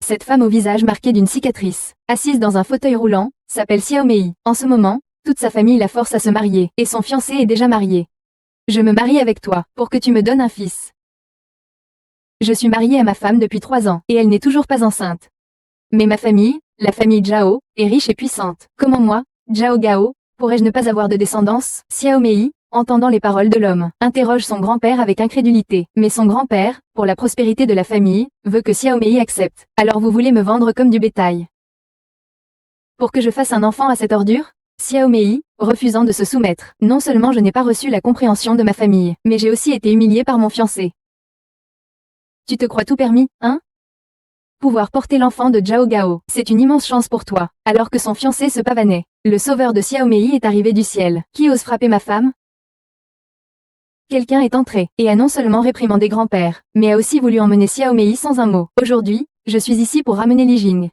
Cette femme au visage marqué d'une cicatrice, assise dans un fauteuil roulant, s'appelle Xiao Mei. En ce moment, toute sa famille la force à se marier, et son fiancé est déjà marié. Je me marie avec toi, pour que tu me donnes un fils. Je suis mariée à ma femme depuis 3 ans, et elle n'est toujours pas enceinte. Mais ma famille, la famille Zhao, est riche et puissante. Comment moi, Zhao Gao, pourrais-je ne pas avoir de descendance? Xiao Mei, entendant les paroles de l'homme, interroge son grand-père avec incrédulité. Mais son grand-père, pour la prospérité de la famille, veut que Xiao Mei accepte. Alors vous voulez me vendre comme du bétail? Pour que je fasse un enfant à cette ordure? Xiao Mei, refusant de se soumettre. Non seulement je n'ai pas reçu la compréhension de ma famille, mais j'ai aussi été humiliée par mon fiancé. Tu te crois tout permis, hein? Pouvoir porter l'enfant de Zhao Gao, c'est une immense chance pour toi. Alors que son fiancé se pavanait, le sauveur de Xiao Mei est arrivé du ciel. Qui ose frapper ma femme? Quelqu'un est entré, et a non seulement réprimandé grand-père, mais a aussi voulu emmener Xiao Mei sans un mot. Aujourd'hui, je suis ici pour ramener Li Jing.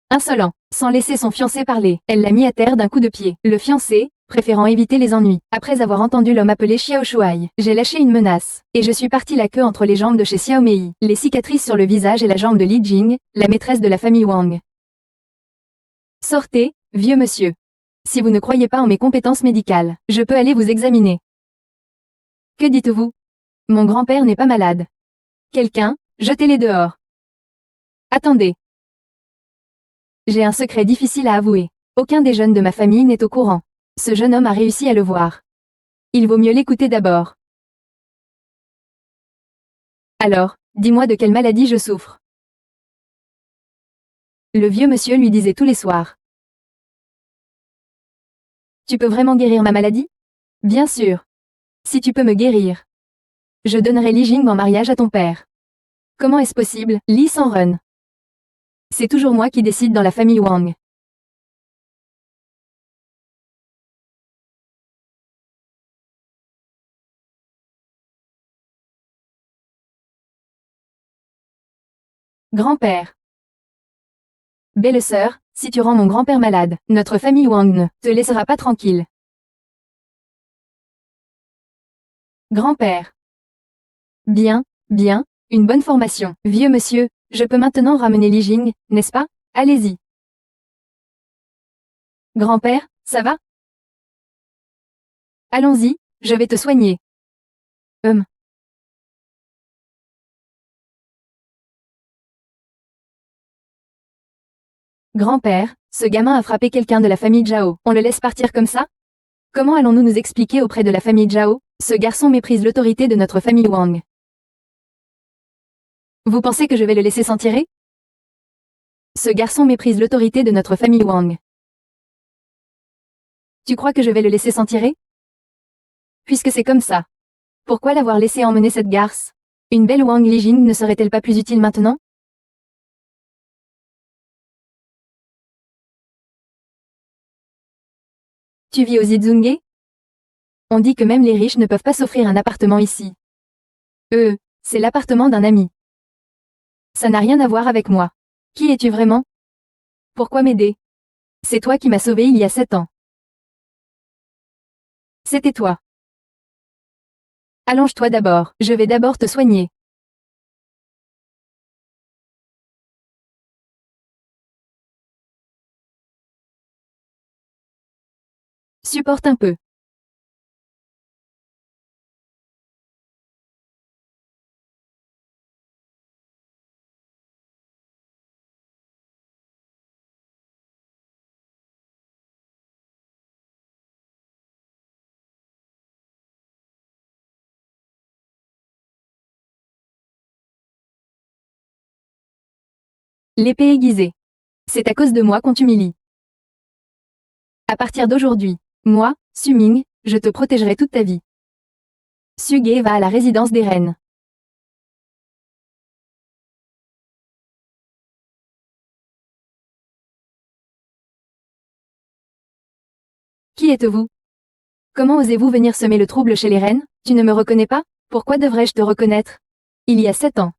Insolent, sans laisser son fiancé parler, elle l'a mis à terre d'un coup de pied. Le fiancé, préférant éviter les ennuis, après avoir entendu l'homme appelé Xiao Shuai, j'ai lâché une menace, et je suis parti la queue entre les jambes de chez Xiao Mei, les cicatrices sur le visage et la jambe de Li Jing, la maîtresse de la famille Wang. Sortez, vieux monsieur. Si vous ne croyez pas en mes compétences médicales, je peux aller vous examiner. Que dites-vous? Mon grand-père n'est pas malade. Quelqu'un, jetez-les dehors. Attendez. J'ai un secret difficile à avouer. Aucun des jeunes de ma famille n'est au courant. Ce jeune homme a réussi à le voir. Il vaut mieux l'écouter d'abord. Alors, dis-moi de quelle maladie je souffre. Le vieux monsieur lui disait tous les soirs. Tu peux vraiment guérir ma maladie? Bien sûr. Si tu peux me guérir, je donnerai Li Jing en mariage à ton père. Comment est-ce possible, Li Sanren? C'est toujours moi qui décide dans la famille Wang. Grand-père. Belle-sœur, si tu rends mon grand-père malade, notre famille Wang ne te laissera pas tranquille. Grand-père. Bien, bien, une bonne formation. Vieux monsieur, je peux maintenant ramener Li Jing, n'est-ce pas? Allez-y. Grand-père, ça va? Allons-y, je vais te soigner. Grand-père, ce gamin a frappé quelqu'un de la famille Zhao. On le laisse partir comme ça? Comment allons-nous nous expliquer auprès de la famille Zhao? Ce garçon méprise l'autorité de notre famille Wang. Vous pensez que je vais le laisser s'en tirer? Ce garçon méprise l'autorité de notre famille Wang. Tu crois que je vais le laisser s'en tirer? Puisque c'est comme ça. Pourquoi l'avoir laissé emmener cette garce? Une belle Wang Li Jing ne serait-elle pas plus utile maintenant? Tu vis aux Izunge? On dit que même les riches ne peuvent pas s'offrir un appartement ici. C'est l'appartement d'un ami. Ça n'a rien à voir avec moi. Qui es-tu vraiment? Pourquoi m'aider? C'est toi qui m'as sauvé il y a 7 ans. C'était toi. Allonge-toi d'abord, je vais d'abord te soigner. Supporte un peu. L'épée aiguisée. C'est à cause de moi qu'on t'humilie. À partir d'aujourd'hui, moi, Suming, je te protégerai toute ta vie. Suge va à la résidence des reines. Qui êtes-vous? Comment osez-vous venir semer le trouble chez les reines? Tu ne me reconnais pas? Pourquoi devrais-je te reconnaître? Il y a 7 ans.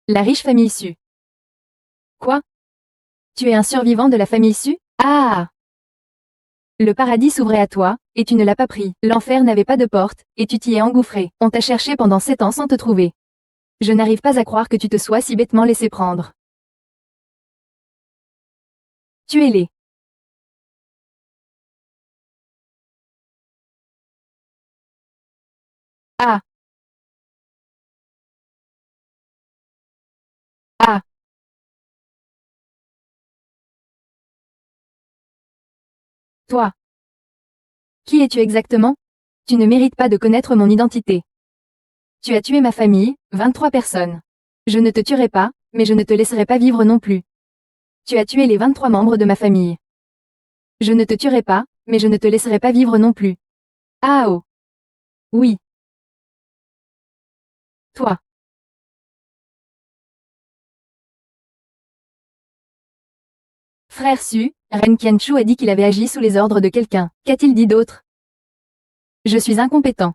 La riche famille Su. Quoi? Tu es un survivant de la famille Su? Ah! Le paradis s'ouvrait à toi, et tu ne l'as pas pris. L'enfer n'avait pas de porte, et tu t'y es engouffré. On t'a cherché pendant 7 ans sans te trouver. Je n'arrive pas à croire que tu te sois si bêtement laissé prendre. Tuez-les. Ah. Ah. Toi. Qui es-tu exactement? Tu ne mérites pas de connaître mon identité. Tu as tué ma famille, 23 personnes. Je ne te tuerai pas, mais je ne te laisserai pas vivre non plus. Tu as tué les 23 membres de ma famille. Je ne te tuerai pas, mais je ne te laisserai pas vivre non plus. Ah oh. Oui. Toi. Frère Su, Ren Qianchu a dit qu'il avait agi sous les ordres de quelqu'un. Qu'a-t-il dit d'autre? Je suis incompétent.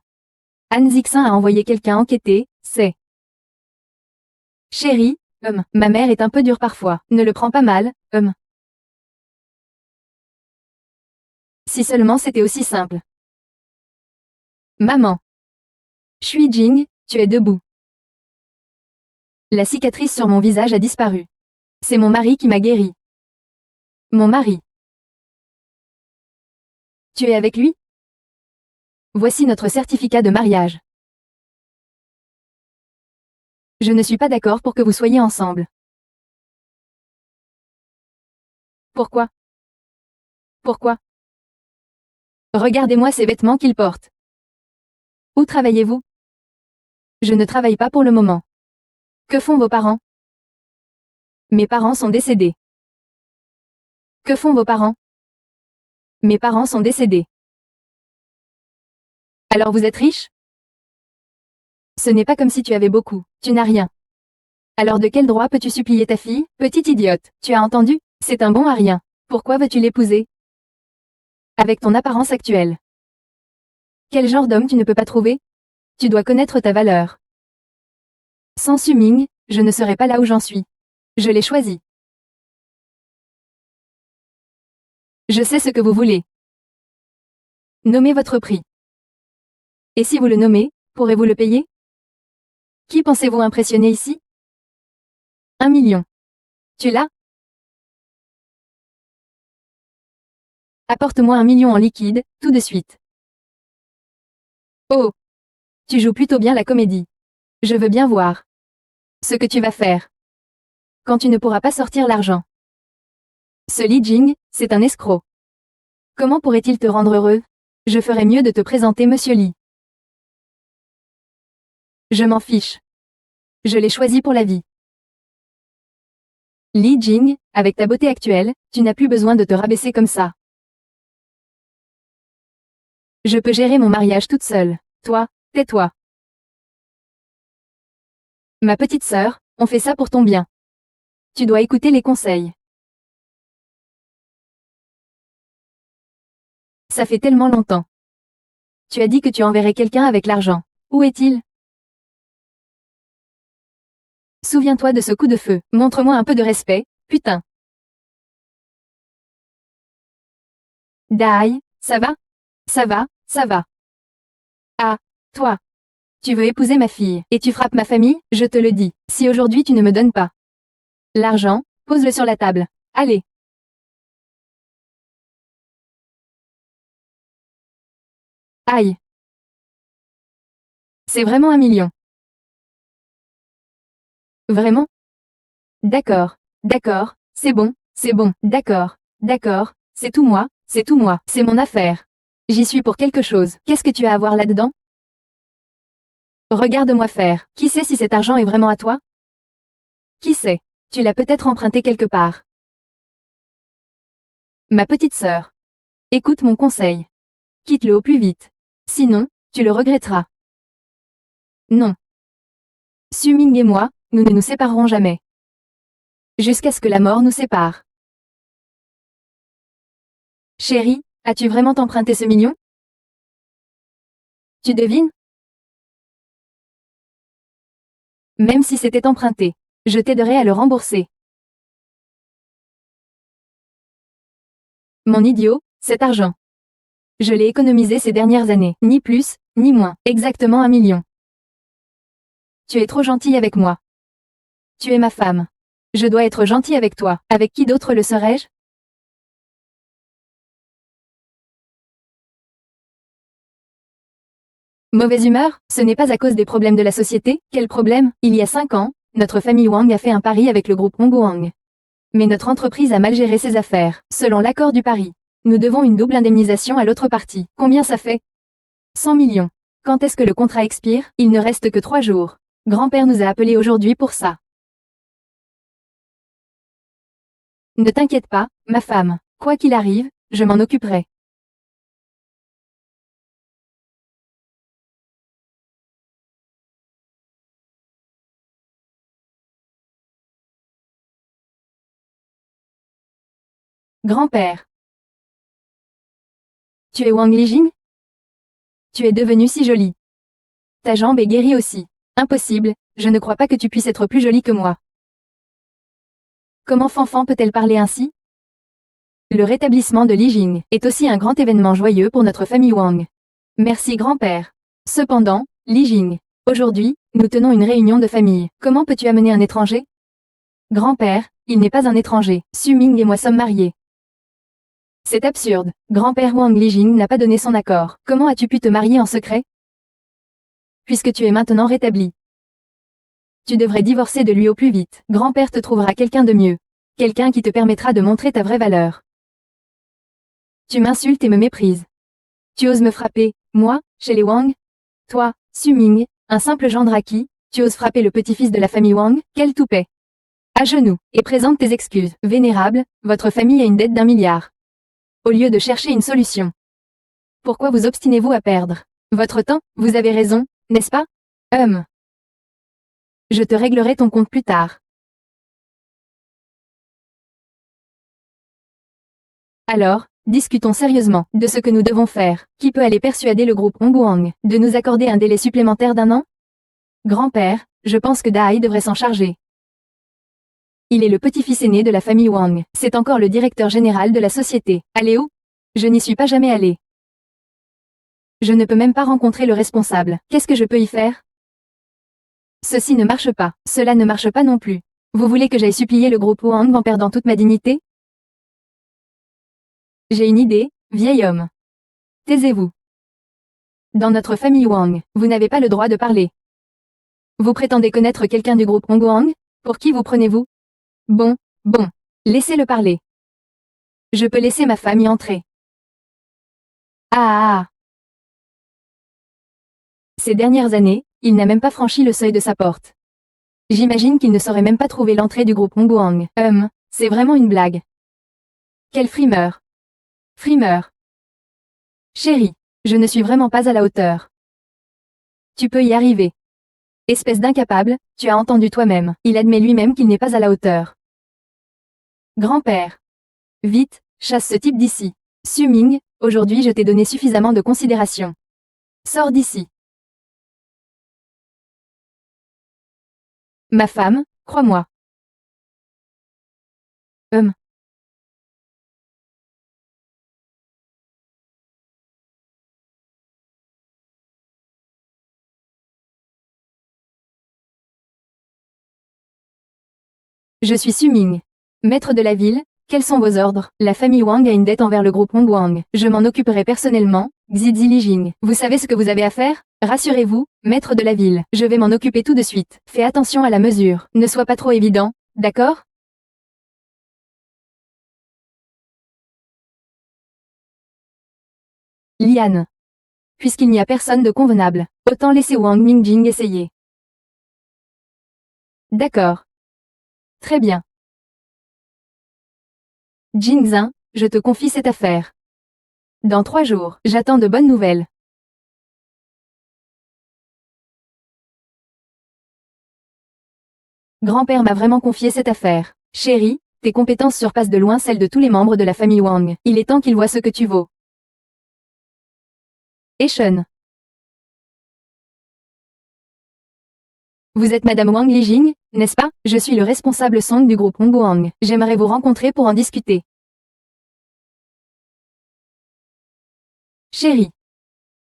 Han Zixin a envoyé quelqu'un enquêter, c'est. Chérie, ma mère est un peu dure parfois. Ne le prends pas mal, Si seulement c'était aussi simple. Maman. Shui Jing, tu es debout. La cicatrice sur mon visage a disparu. C'est mon mari qui m'a guéri. Mon mari. Tu es avec lui? Voici notre certificat de mariage. Je ne suis pas d'accord pour que vous soyez ensemble. Pourquoi? Pourquoi? Regardez-moi ces vêtements qu'il porte. Où travaillez-vous? Je ne travaille pas pour le moment. Que font vos parents? Mes parents sont décédés. Que font vos parents? Mes parents sont décédés. Alors vous êtes riche? Ce n'est pas comme si tu avais beaucoup, tu n'as rien. Alors de quel droit peux-tu supplier ta fille, petite idiote? Tu as entendu? C'est un bon à rien. Pourquoi veux-tu l'épouser? Avec ton apparence actuelle. Quel genre d'homme tu ne peux pas trouver? Tu dois connaître ta valeur. Sans Su Ming, je ne serais pas là où j'en suis. Je l'ai choisi. Je sais ce que vous voulez. Nommez votre prix. Et si vous le nommez, pourrez-vous le payer? Qui pensez-vous impressionner ici? 1 million. Tu l'as? Apporte-moi 1 million en liquide, tout de suite. Oh! Tu joues plutôt bien la comédie. Je veux bien voir. Ce que tu vas faire. Quand tu ne pourras pas sortir l'argent. Ce Li Jing, c'est un escroc. Comment pourrait-il te rendre heureux? Je ferais mieux de te présenter Monsieur Li. Je m'en fiche. Je l'ai choisi pour la vie. Li Jing, avec ta beauté actuelle, tu n'as plus besoin de te rabaisser comme ça. Je peux gérer mon mariage toute seule. Toi, tais-toi. Ma petite sœur, on fait ça pour ton bien. Tu dois écouter les conseils. Ça fait tellement longtemps. Tu as dit que tu enverrais quelqu'un avec l'argent. Où est-il? Souviens-toi de ce coup de feu. Montre-moi un peu de respect, putain. Dai, ça va? Ça va, ça va. Ah, toi. Tu veux épouser ma fille, et tu frappes ma famille, je te le dis. Si aujourd'hui tu ne me donnes pas l'argent, pose-le sur la table. Allez. Aïe. C'est vraiment 1 million. Vraiment? D'accord. D'accord. C'est bon. D'accord. D'accord. C'est tout moi, c'est tout moi. C'est mon affaire. J'y suis pour quelque chose. Qu'est-ce que tu as à voir là-dedans? Regarde-moi faire. Qui sait si cet argent est vraiment à toi? Qui sait? Tu l'as peut-être emprunté quelque part. Ma petite sœur. Écoute mon conseil. Quitte-le au plus vite. Sinon, tu le regretteras. Non. Su Ming et moi, nous ne nous séparerons jamais. Jusqu'à ce que la mort nous sépare. Chérie, as-tu vraiment emprunté ce million? Tu devines? Même si c'était emprunté, je t'aiderai à le rembourser. Mon idiot, cet argent. Je l'ai économisé ces dernières années, ni plus, ni moins, exactement 1 million. Tu es trop gentille avec moi. Tu es ma femme. Je dois être gentil avec toi. Avec qui d'autre le serais-je? Mauvaise humeur? Ce n'est pas à cause des problèmes de la société. Quel problème? Il y a 5 ans, notre famille Wang a fait un pari avec le groupe Hongguang. Mais notre entreprise a mal géré ses affaires. Selon l'accord du pari, nous devons une double indemnisation à l'autre partie. Combien ça fait? 100 millions. Quand est-ce que le contrat expire? Il ne reste que 3 jours. Grand-père nous a appelés aujourd'hui pour ça. Ne t'inquiète pas, ma femme. Quoi qu'il arrive, je m'en occuperai. Grand-père. Tu es Wang Lijing? Tu es devenue si jolie. Ta jambe est guérie aussi. Impossible, je ne crois pas que tu puisses être plus jolie que moi. Comment Fanfan peut-elle parler ainsi? Le rétablissement de Li Jing est aussi un grand événement joyeux pour notre famille Wang. Merci grand-père. Cependant, Li Jing, aujourd'hui, nous tenons une réunion de famille. Comment peux-tu amener un étranger? Grand-père, il n'est pas un étranger. Su Ming et moi sommes mariés. C'est absurde. Grand-père Wang Lijing n'a pas donné son accord. Comment as-tu pu te marier en secret? Puisque tu es maintenant rétabli. Tu devrais divorcer de lui au plus vite. Grand-père te trouvera quelqu'un de mieux. Quelqu'un qui te permettra de montrer ta vraie valeur. Tu m'insultes et me méprises. Tu oses me frapper, moi, chez les Wang? Toi, Su Ming, un simple gendre à qui, tu oses frapper le petit-fils de la famille Wang? Quel toupet! À genoux, et présente tes excuses. Vénérable, votre famille a une dette d'1 milliard. Au lieu de chercher une solution. Pourquoi vous obstinez-vous à perdre votre temps? Vous avez raison, n'est-ce pas? Je te réglerai ton compte plus tard. Alors, discutons sérieusement de ce que nous devons faire. Qui peut aller persuader le groupe Hongguang de nous accorder un délai supplémentaire d'1 an? Grand-père, je pense que Dai devrait s'en charger. Il est le petit-fils aîné de la famille Wang. C'est encore le directeur général de la société. Allez où? Je n'y suis pas jamais allé. Je ne peux même pas rencontrer le responsable. Qu'est-ce que je peux y faire? Ceci ne marche pas. Cela ne marche pas non plus. Vous voulez que j'aille supplier le groupe Wang en perdant toute ma dignité? J'ai une idée, vieil homme. Taisez-vous. Dans notre famille Wang, vous n'avez pas le droit de parler. Vous prétendez connaître quelqu'un du groupe Hongguang? Pour qui vous prenez-vous? Bon, laissez-le parler. Je peux laisser ma femme y entrer. Ah. Ces dernières années, il n'a même pas franchi le seuil de sa porte. J'imagine qu'il ne saurait même pas trouver l'entrée du groupe Hongguang. C'est vraiment une blague. Quel frimeur. Frimeur. Chérie, je ne suis vraiment pas à la hauteur. Tu peux y arriver. Espèce d'incapable, tu as entendu toi-même. Il admet lui-même qu'il n'est pas à la hauteur. Grand-père. Vite, chasse ce type d'ici. Su Ming, aujourd'hui je t'ai donné suffisamment de considération. Sors d'ici. Ma femme, crois-moi. Je suis Su Ming. Maître de la ville, quels sont vos ordres? La famille Wang a une dette envers le groupe Hongguang. Je m'en occuperai personnellement, Xizi Lijing. Vous savez ce que vous avez à faire? Rassurez-vous, maître de la ville. Je vais m'en occuper tout de suite. Fais attention à la mesure. Ne sois pas trop évident, d'accord? Liane. Puisqu'il n'y a personne de convenable, autant laisser Wang Mingjing essayer. D'accord. Très bien. Jingzhen, je te confie cette affaire. Dans 3 jours, j'attends de bonnes nouvelles. Grand-père m'a vraiment confié cette affaire. Chérie, tes compétences surpassent de loin celles de tous les membres de la famille Wang. Il est temps qu'il voit ce que tu vaux. Echen. Vous êtes Madame Wang Lijing, n'est-ce pas? Je suis le responsable Song du groupe Hongguang. J'aimerais vous rencontrer pour en discuter. Chérie.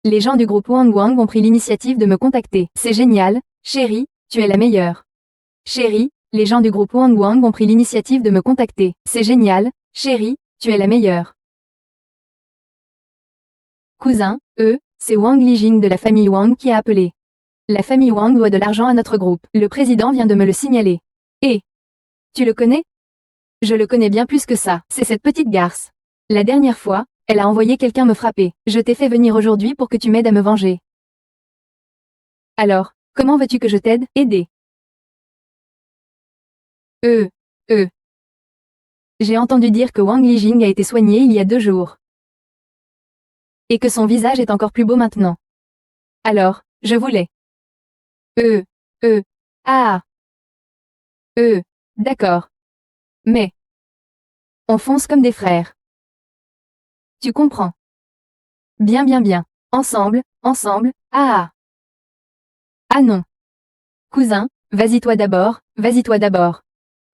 Les gens du groupe Hongguang ont pris l'initiative de me contacter. C'est génial, chérie, tu es la meilleure. Chérie, les gens du groupe Wang Wang ont pris l'initiative de me contacter. C'est génial, chérie, tu es la meilleure. Cousin, c'est Wang Lijing de la famille Wang qui a appelé. La famille Wang doit de l'argent à notre groupe. Le président vient de me le signaler. Et tu le connais? Je le connais bien plus que ça. C'est cette petite garce. La dernière fois, elle a envoyé quelqu'un me frapper. Je t'ai fait venir aujourd'hui pour que tu m'aides à me venger. Alors, comment veux-tu que je t'aide? Aider. Euh. J'ai entendu dire que Wang Lijing a été soigné il y a 2 jours. Et que son visage est encore plus beau maintenant. Alors, je voulais. Ah. D'accord. Mais. On fonce comme des frères. Tu comprends. Bien. Ensemble, ah. Ah non. Cousin, vas-y toi d'abord.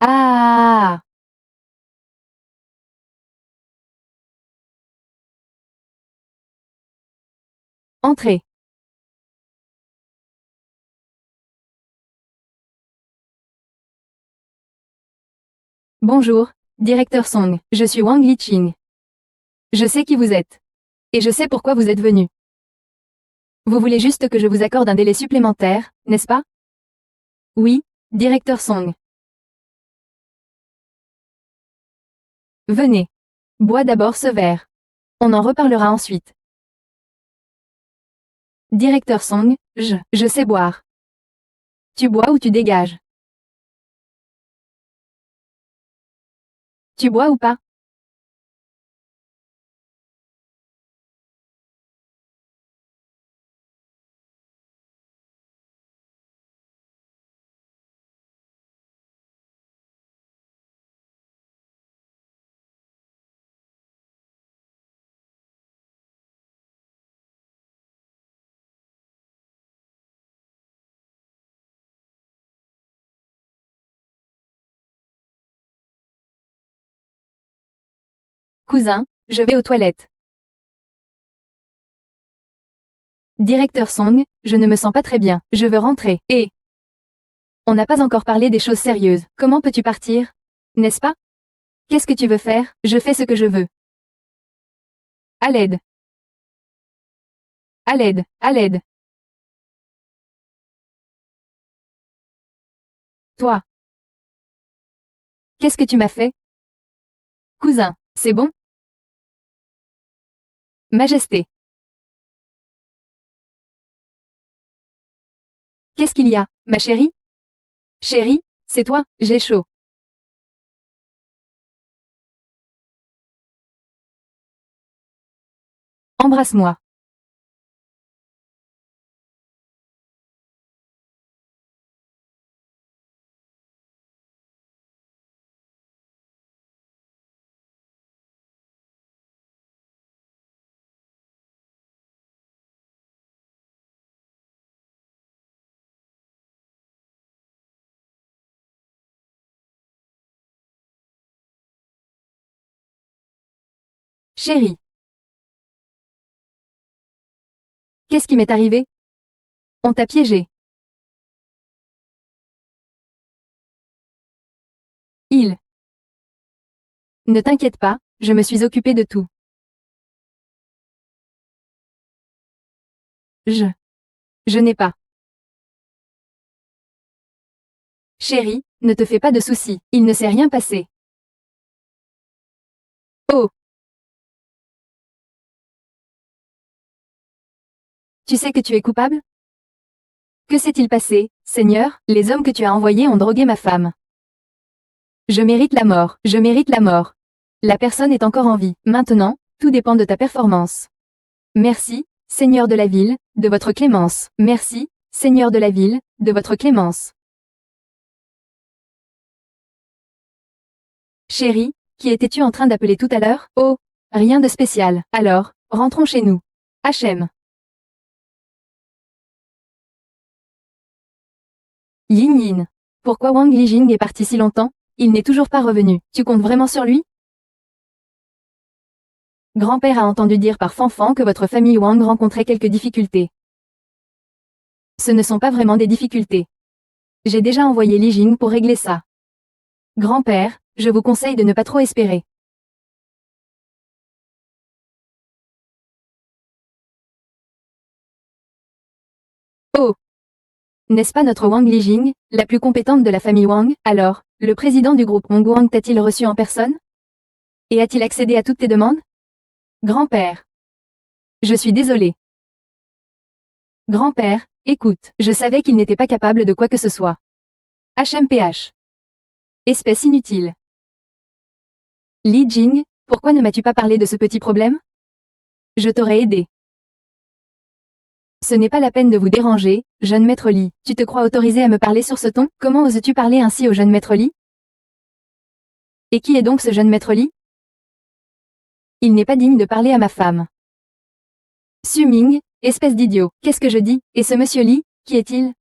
Ah. Entrez. Bonjour, directeur Song, je suis Wang Liqing. Je sais qui vous êtes. Et je sais pourquoi vous êtes venu. Vous voulez juste que je vous accorde un délai supplémentaire, n'est-ce pas? Oui, directeur Song. Venez. Bois d'abord ce verre. On en reparlera ensuite. Directeur Song, je sais boire. Tu bois ou tu dégages? Tu bois ou pas? Cousin, je vais aux toilettes. Directeur Song, je ne me sens pas très bien, je veux rentrer. Et on n'a pas encore parlé des choses sérieuses. Comment peux-tu partir? N'est-ce pas? Qu'est-ce que tu veux faire? Je fais ce que je veux. À l'aide. À l'aide. Toi. Qu'est-ce que tu m'as fait? Cousin, c'est bon? Majesté. Qu'est-ce qu'il y a, ma chérie? Chérie, c'est toi, j'ai chaud. Embrasse-moi. Chérie. Qu'est-ce qui m'est arrivé? On t'a piégé. Il. Ne t'inquiète pas, je me suis occupée de tout. Je n'ai pas. Chérie, ne te fais pas de soucis, il ne s'est rien passé. Oh. Tu sais que tu es coupable? Que s'est-il passé, Seigneur? Les hommes que tu as envoyés ont drogué ma femme. Je mérite la mort. La personne est encore en vie. Maintenant, tout dépend de ta performance. Merci, Seigneur de la ville, de votre clémence. Merci, Seigneur de la ville, de votre clémence. Chérie, qui étais-tu en train d'appeler tout à l'heure? Oh, rien de spécial. Alors, rentrons chez nous. HM. Yin Yin. Pourquoi Wang Lijing est parti si longtemps? Il n'est toujours pas revenu. Tu comptes vraiment sur lui? Grand-père a entendu dire par Fanfan que votre famille Wang rencontrait quelques difficultés. Ce ne sont pas vraiment des difficultés. J'ai déjà envoyé Li Jing pour régler ça. Grand-père, je vous conseille de ne pas trop espérer. Oh! N'est-ce pas notre Wang Lijing, la plus compétente de la famille Wang? Alors, le président du groupe Hong Wang t'a-t-il reçu en personne? Et a-t-il accédé à toutes tes demandes? Grand-père. Je suis désolé. Grand-père, écoute, je savais qu'il n'était pas capable de quoi que ce soit. HMPH. Espèce inutile. Li Jing, pourquoi ne m'as-tu pas parlé de ce petit problème? Je t'aurais aidé. Ce n'est pas la peine de vous déranger, jeune maître Li. Tu te crois autorisé à me parler sur ce ton? Comment oses-tu parler ainsi au jeune maître Li? Et qui est donc ce jeune maître Li? Il n'est pas digne de parler à ma femme. Su Ming, espèce d'idiot, qu'est-ce que je dis? Et ce monsieur Li, qui est-il?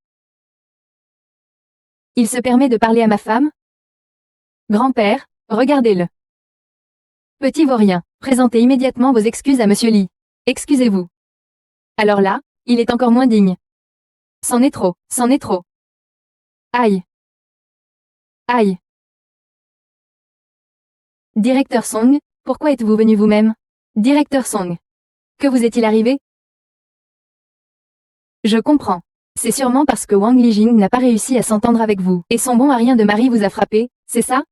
Il se permet de parler à ma femme? Grand-père, regardez-le. Petit vaurien, présentez immédiatement vos excuses à monsieur Li. Excusez-vous. Alors là, il est encore moins digne. C'en est trop, c'en est trop. Aïe. Aïe. Directeur Song, pourquoi êtes-vous venu vous-même? Directeur Song. Que vous est-il arrivé? Je comprends. C'est sûrement parce que Wang Lijing n'a pas réussi à s'entendre avec vous, et son bon à rien de mari vous a frappé, c'est ça?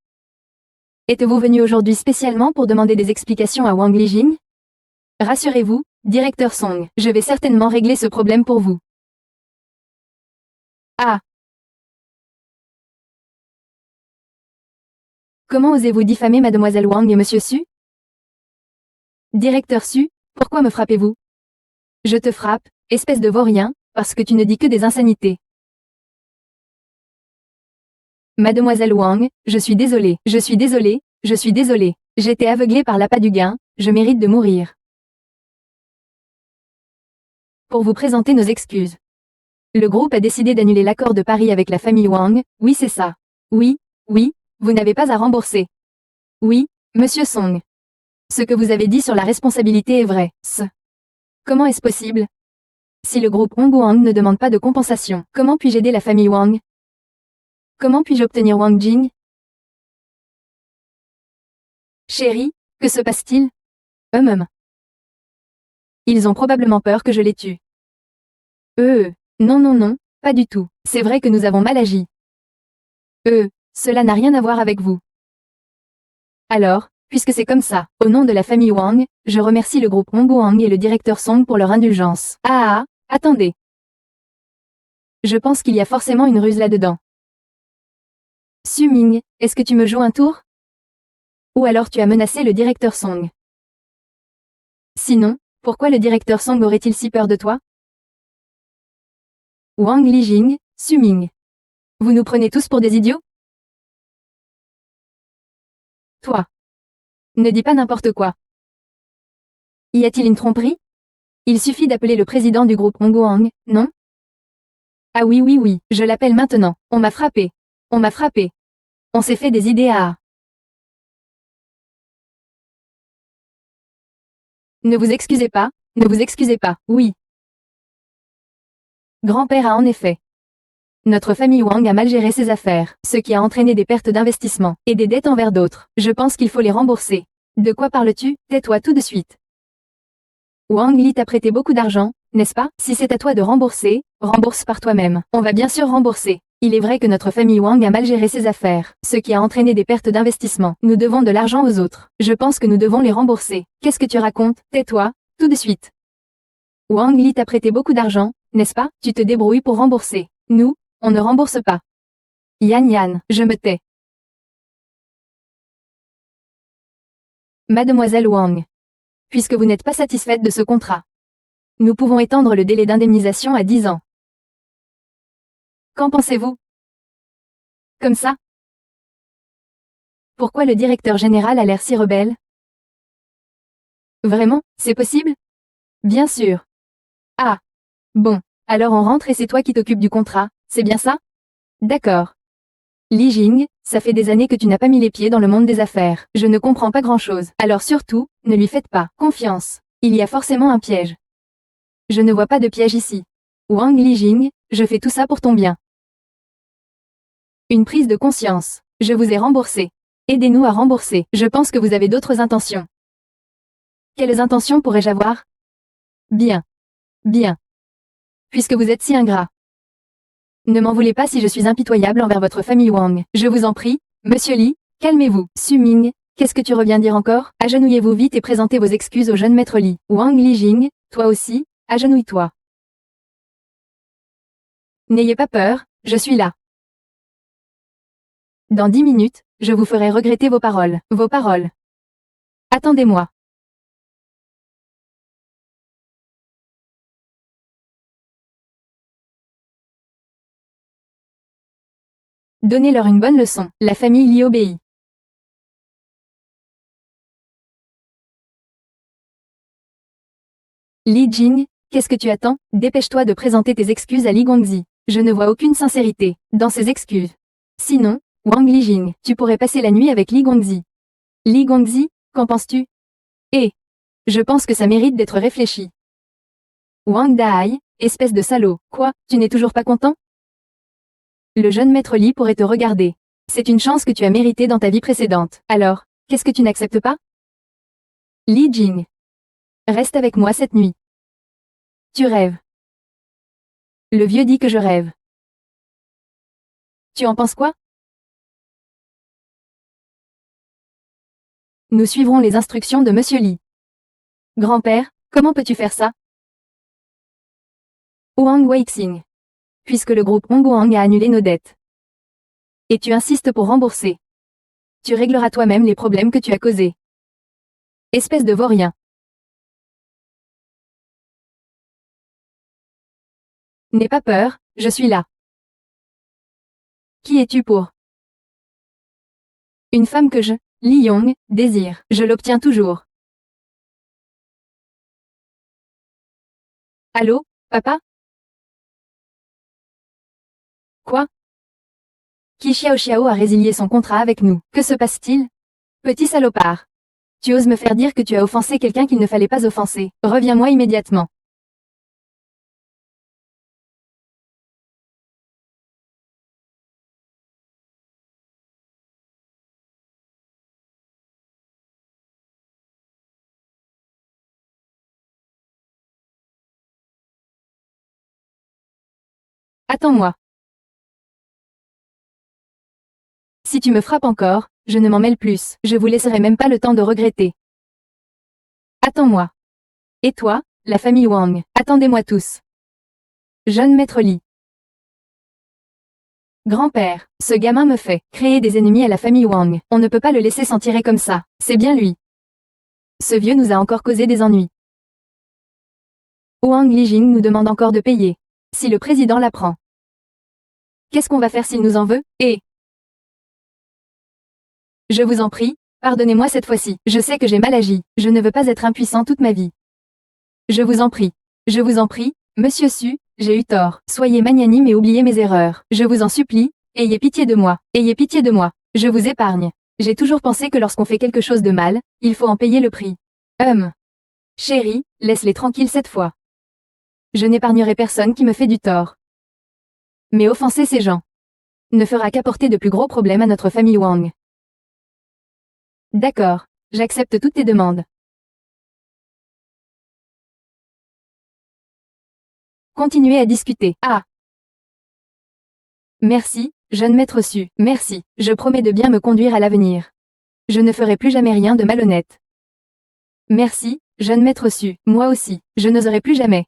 Êtes-vous venu aujourd'hui spécialement pour demander des explications à Wang Lijing? Rassurez-vous, directeur Song, je vais certainement régler ce problème pour vous. Ah. Comment osez-vous diffamer mademoiselle Wang et monsieur Su? Directeur Su, pourquoi me frappez-vous? Je te frappe, espèce de vaurien, parce que tu ne dis que des insanités. Mademoiselle Wang, je suis désolée, je suis désolée, je suis désolée. J'étais aveuglée par l'appât du gain, je mérite de mourir. Pour vous présenter nos excuses. Le groupe a décidé d'annuler l'accord de Paris avec la famille Wang, oui c'est ça. Oui, oui, vous n'avez pas à rembourser. Oui, monsieur Song. Ce que vous avez dit sur la responsabilité est vrai. Comment est-ce possible? Si le groupe Hong Wang ne demande pas de compensation, comment puis-je aider la famille Wang? Comment puis-je obtenir Wang Jing? Chérie, que se passe-t-il? Ils ont probablement peur que je les tue. Non non non, pas du tout. C'est vrai que nous avons mal agi. Cela n'a rien à voir avec vous. Alors, puisque c'est comme ça, au nom de la famille Wang, je remercie le groupe Hong Wang et le directeur Song pour leur indulgence. Ah, attendez. Je pense qu'il y a forcément une ruse là-dedans. Su Ming, est-ce que tu me joues un tour? Ou alors tu as menacé le directeur Song? Sinon, pourquoi le directeur Song aurait-il si peur de toi? Wang Lijing, Su Ming. Vous nous prenez tous pour des idiots? Toi. Ne dis pas n'importe quoi. Y a-t-il une tromperie? Il suffit d'appeler le président du groupe Hong Wang, non? Ah oui oui oui, je l'appelle maintenant. On m'a frappé. On m'a frappé. On s'est fait des idées à... Ne vous excusez pas, ne vous excusez pas, oui. Grand-père a en effet. Notre famille Wang a mal géré ses affaires, ce qui a entraîné des pertes d'investissement, et des dettes envers d'autres. Je pense qu'il faut les rembourser. De quoi parles-tu? Tais-toi tout de suite. Wang Li t'a prêté beaucoup d'argent, n'est-ce pas? Si c'est à toi de rembourser, rembourse par toi-même. On va bien sûr rembourser. Il est vrai que notre famille Wang a mal géré ses affaires, ce qui a entraîné des pertes d'investissement. Nous devons de l'argent aux autres. Je pense que nous devons les rembourser. Qu'est-ce que tu racontes? Tais-toi, tout de suite. Wang Li t'a prêté beaucoup d'argent, n'est-ce pas? Tu te débrouilles pour rembourser. Nous, on ne rembourse pas. Yan Yan, je me tais. Mademoiselle Wang. Puisque vous n'êtes pas satisfaite de ce contrat, nous pouvons étendre le délai d'indemnisation à 10 ans. Qu'en pensez-vous? Comme ça? Pourquoi le directeur général a l'air si rebelle? Vraiment, c'est possible? Bien sûr. Ah. Bon, alors on rentre et c'est toi qui t'occupes du contrat, c'est bien ça? D'accord. Li Jing, ça fait des années que tu n'as pas mis les pieds dans le monde des affaires. Je ne comprends pas grand-chose. Alors surtout, ne lui faites pas confiance. Il y a forcément un piège. Je ne vois pas de piège ici. Wang Li Jing, je fais tout ça pour ton bien. Une prise de conscience. Je vous ai remboursé. Aidez-nous à rembourser. Je pense que vous avez d'autres intentions. Quelles intentions pourrais-je avoir? Bien. Bien. Puisque vous êtes si ingrat. Ne m'en voulez pas si je suis impitoyable envers votre famille Wang. Je vous en prie, Monsieur Li, calmez-vous. Su Ming, qu'est-ce que tu reviens dire encore? Agenouillez-vous vite et présentez vos excuses au jeune maître Li. Wang Lijing, toi aussi, agenouille-toi. N'ayez pas peur, je suis là. Dans 10 minutes, je vous ferai regretter vos paroles. Vos paroles. Attendez-moi. Donnez-leur une bonne leçon. La famille Li obéit. Li Jing, qu'est-ce que tu attends? Dépêche-toi de présenter tes excuses à Li Guangzi. Je ne vois aucune sincérité dans ces excuses. Sinon, Wang Lijing, tu pourrais passer la nuit avec Li Guangzi. Li Guangzi, qu'en penses-tu? Eh, je pense que ça mérite d'être réfléchi. Wang Dahai, espèce de salaud, quoi, tu n'es toujours pas content? Le jeune maître Li pourrait te regarder. C'est une chance que tu as méritée dans ta vie précédente. Alors, qu'est-ce que tu n'acceptes pas? Li Jing. Reste avec moi cette nuit. Tu rêves. Le vieux dit que je rêve. Tu en penses quoi? Nous suivrons les instructions de Monsieur Li. Grand-père, comment peux-tu faire ça? Wang Weixing. Puisque le groupe Hongguang a annulé nos dettes. Et tu insistes pour rembourser. Tu régleras toi-même les problèmes que tu as causés. Espèce de vaurien. N'aie pas peur, je suis là. Qui es-tu pour? Une femme que je, Li Yong, désire. Je l'obtiens toujours. Allô, papa? Quoi? Qi Xiao a résilié son contrat avec nous. Que se passe-t-il? Petit salopard. Tu oses me faire dire que tu as offensé quelqu'un qu'il ne fallait pas offenser. Reviens-moi immédiatement. Attends-moi. Si tu me frappes encore, je ne m'en mêle plus. Je vous laisserai même pas le temps de regretter. Attends-moi. Et toi, la famille Wang, attendez-moi tous. Jeune maître Li. Grand-père, ce gamin me fait créer des ennemis à la famille Wang. On ne peut pas le laisser s'en tirer comme ça. C'est bien lui. Ce vieux nous a encore causé des ennuis. Wang Lijing nous demande encore de payer. Si le président l'apprend. Qu'est-ce qu'on va faire s'il nous en veut? Je vous en prie, pardonnez-moi cette fois-ci. Je sais que j'ai mal agi. Je ne veux pas être impuissant toute ma vie. Je vous en prie. Je vous en prie, Monsieur Su, j'ai eu tort. Soyez magnanime et oubliez mes erreurs. Je vous en supplie, ayez pitié de moi. Ayez pitié de moi. Je vous épargne. J'ai toujours pensé que lorsqu'on fait quelque chose de mal, il faut en payer le prix. Chérie, laisse-les tranquilles cette fois. Je n'épargnerai personne qui me fait du tort. Mais offenser ces gens ne fera qu'apporter de plus gros problèmes à notre famille Wang. D'accord, j'accepte toutes tes demandes. Continuez à discuter. Ah. Merci, jeune maître Su. Merci, je promets de bien me conduire à l'avenir. Je ne ferai plus jamais rien de malhonnête. Merci, jeune maître Su. Moi aussi, je n'oserai plus jamais.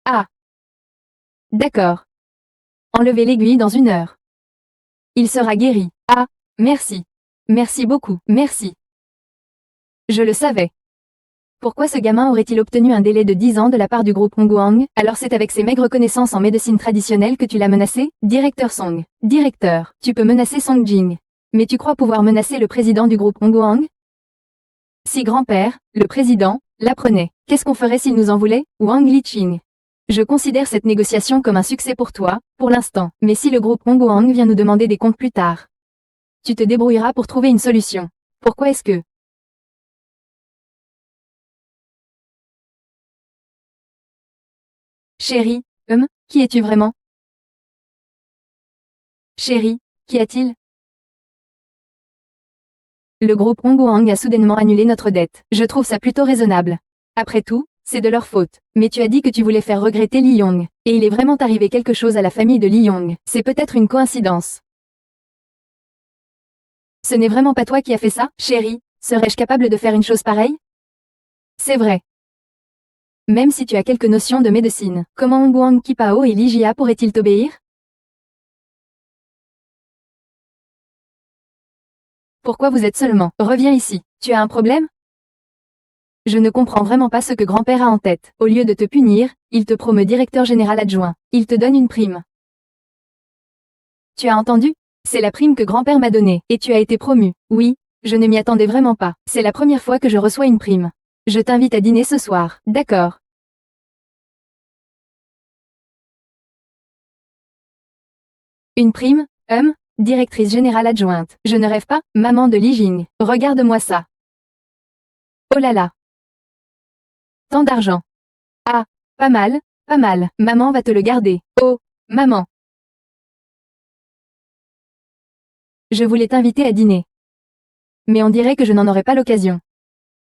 Ah. D'accord. Enlevez l'aiguille dans 1 heure. Il sera guéri. Ah, merci. Merci beaucoup, merci. Je le savais. Pourquoi ce gamin aurait-il obtenu un délai de 10 ans de la part du groupe Hongguang? Alors c'est avec ses maigres connaissances en médecine traditionnelle que tu l'as menacé? Directeur Song. Directeur, tu peux menacer Song Jing. Mais tu crois pouvoir menacer le président du groupe Hongguang? Si grand-père, le président, l'apprenait, qu'est-ce qu'on ferait s'il nous en voulait? Wang Liqing. Je considère cette négociation comme un succès pour toi, pour l'instant. Mais si le groupe Hongguang vient nous demander des comptes plus tard, tu te débrouilleras pour trouver une solution. Pourquoi est-ce que... Chérie, qui es-tu vraiment? Chérie, qu'y a-t-il? Le groupe Hongguang a soudainement annulé notre dette. Je trouve ça plutôt raisonnable. Après tout, c'est de leur faute. Mais tu as dit que tu voulais faire regretter Li Yong. Et il est vraiment arrivé quelque chose à la famille de Li Yong. C'est peut-être une coïncidence. Ce n'est vraiment pas toi qui as fait ça, chérie. Serais-je capable de faire une chose pareille? C'est vrai. Même si tu as quelques notions de médecine, comment Hongguang Kipao et Li Jia pourraient-ils t'obéir? Pourquoi vous êtes seulement? Reviens ici. Tu as un problème? Je ne comprends vraiment pas ce que grand-père a en tête. Au lieu de te punir, il te promeut directeur général adjoint. Il te donne une prime. Tu as entendu? C'est la prime que grand-père m'a donnée, et tu as été promu. Oui, je ne m'y attendais vraiment pas. C'est la première fois que je reçois une prime. Je t'invite à dîner ce soir. D'accord. Une prime? Directrice générale adjointe. Je ne rêve pas, maman de Li Jing. Regarde-moi ça. Oh là là. Tant d'argent. Ah, pas mal, pas mal. Maman va te le garder. Oh, maman. Je voulais t'inviter à dîner. Mais on dirait que je n'en aurai pas l'occasion.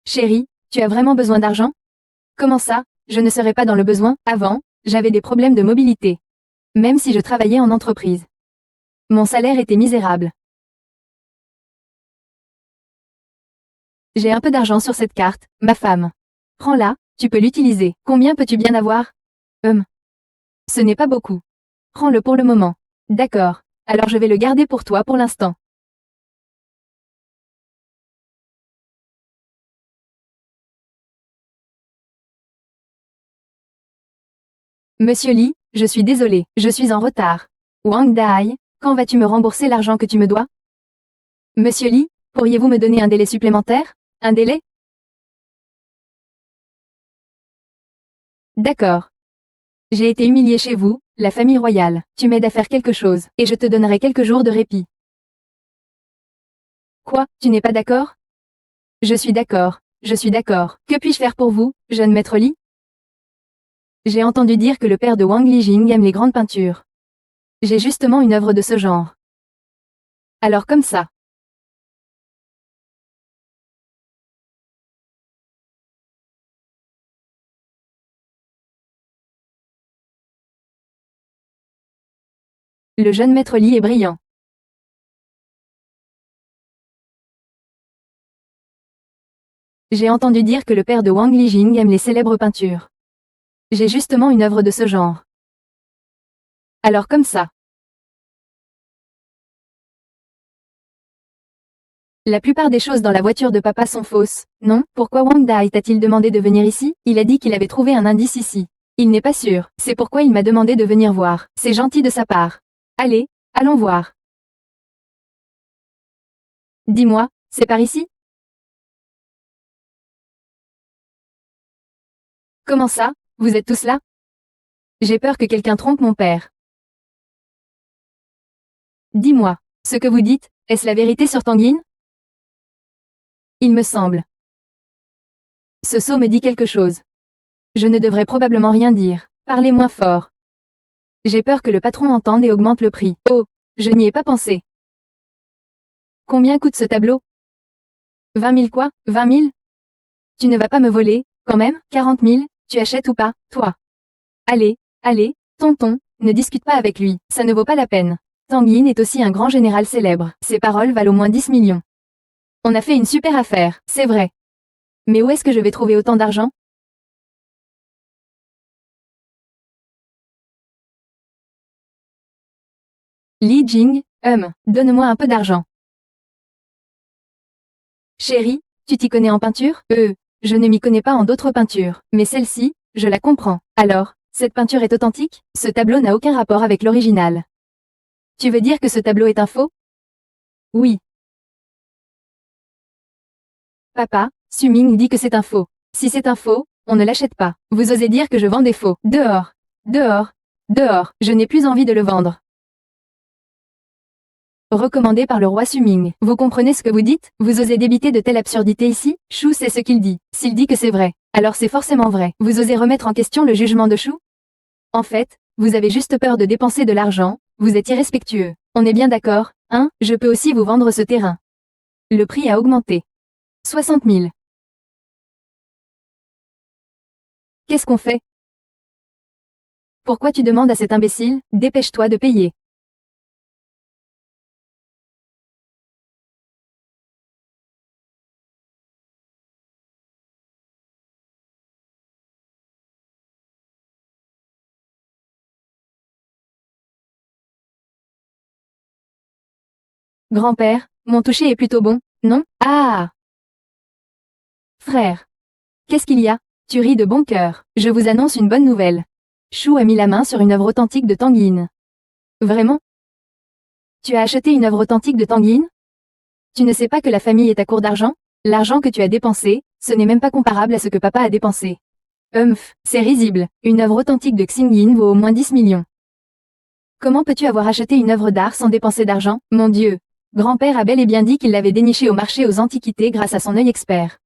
Chérie, tu as vraiment besoin d'argent? Comment ça? Je ne serais pas dans le besoin. Avant, j'avais des problèmes de mobilité. Même si je travaillais en entreprise. Mon salaire était misérable. J'ai un peu d'argent sur cette carte, ma femme. Prends-la, tu peux l'utiliser. Combien peux-tu bien avoir? Ce n'est pas beaucoup. Prends-le pour le moment. D'accord. Alors je vais le garder pour toi pour l'instant. Monsieur Li, je suis désolé, je suis en retard. Wang Dai, quand vas-tu me rembourser l'argent que tu me dois? Monsieur Li, pourriez-vous me donner un délai supplémentaire? Un délai? D'accord. J'ai été humilié chez vous, la famille royale. Tu m'aides à faire quelque chose, et je te donnerai quelques jours de répit. Quoi, tu n'es pas d'accord? Je suis d'accord, je suis d'accord. Que puis-je faire pour vous, jeune maître Li? J'ai entendu dire que le père de Wang Lijing aime les grandes peintures. J'ai justement une œuvre de ce genre. Alors comme ça. Le jeune maître Li est brillant. J'ai entendu dire que le père de Wang Lijing aime les célèbres peintures. J'ai justement une œuvre de ce genre. Alors comme ça. La plupart des choses dans la voiture de papa sont fausses, non? Pourquoi Wang Dai t'a-t-il demandé de venir ici? Il a dit qu'il avait trouvé un indice ici. Il n'est pas sûr, c'est pourquoi il m'a demandé de venir voir. C'est gentil de sa part. Allez, allons voir. Dis-moi, c'est par ici? Comment ça, vous êtes tous là? J'ai peur que quelqu'un trompe mon père. Dis-moi, ce que vous dites, est-ce la vérité sur Tanguine? Il me semble. Ce sceau me dit quelque chose. Je ne devrais probablement rien dire. Parlez moins fort. J'ai peur que le patron entende et augmente le prix. Oh, je n'y ai pas pensé. Combien coûte ce tableau? 20 000 quoi? 20 000? Tu ne vas pas me voler, quand même? 40 000, tu achètes ou pas, toi? Allez, allez, tonton, ne discute pas avec lui, ça ne vaut pas la peine. Tanguine est aussi un grand général célèbre. Ses paroles valent au moins 10 millions. On a fait une super affaire, c'est vrai. Mais où est-ce que je vais trouver autant d'argent? Li Jing, donne-moi un peu d'argent. Chérie, tu t'y connais en peinture? Je ne m'y connais pas en d'autres peintures, mais celle-ci, je la comprends. Alors, cette peinture est authentique? Ce tableau n'a aucun rapport avec l'original. Tu veux dire que ce tableau est un faux? Oui. Papa, Suming dit que c'est un faux. Si c'est un faux, on ne l'achète pas. Vous osez dire que je vends des faux. Dehors. Dehors. Dehors. Je n'ai plus envie de le vendre. Recommandé par le roi Suming. Vous comprenez ce que vous dites? Vous osez débiter de telles absurdités ici? Chou sait ce qu'il dit. S'il dit que c'est vrai, alors c'est forcément vrai. Vous osez remettre en question le jugement de Chou? En fait, vous avez juste peur de dépenser de l'argent, vous êtes irrespectueux. On est bien d'accord, hein? Je peux aussi vous vendre ce terrain. Le prix a augmenté. 60 000. Qu'est-ce qu'on fait? Pourquoi tu demandes à cet imbécile? Dépêche-toi de payer. Grand-père, mon toucher est plutôt bon, non? Ah! Frère. Qu'est-ce qu'il y a? Tu ris de bon cœur. Je vous annonce une bonne nouvelle. Chou a mis la main sur une œuvre authentique de Tanguy. Vraiment? Tu as acheté une œuvre authentique de Tanguy? Tu ne sais pas que la famille est à court d'argent? L'argent que tu as dépensé, ce n'est même pas comparable à ce que papa a dépensé. C'est risible. Une œuvre authentique de Xingyin vaut au moins 10 millions. Comment peux-tu avoir acheté une œuvre d'art sans dépenser d'argent? Mon Dieu! Grand-père a bel et bien dit qu'il l'avait dénichée au marché aux antiquités grâce à son œil expert.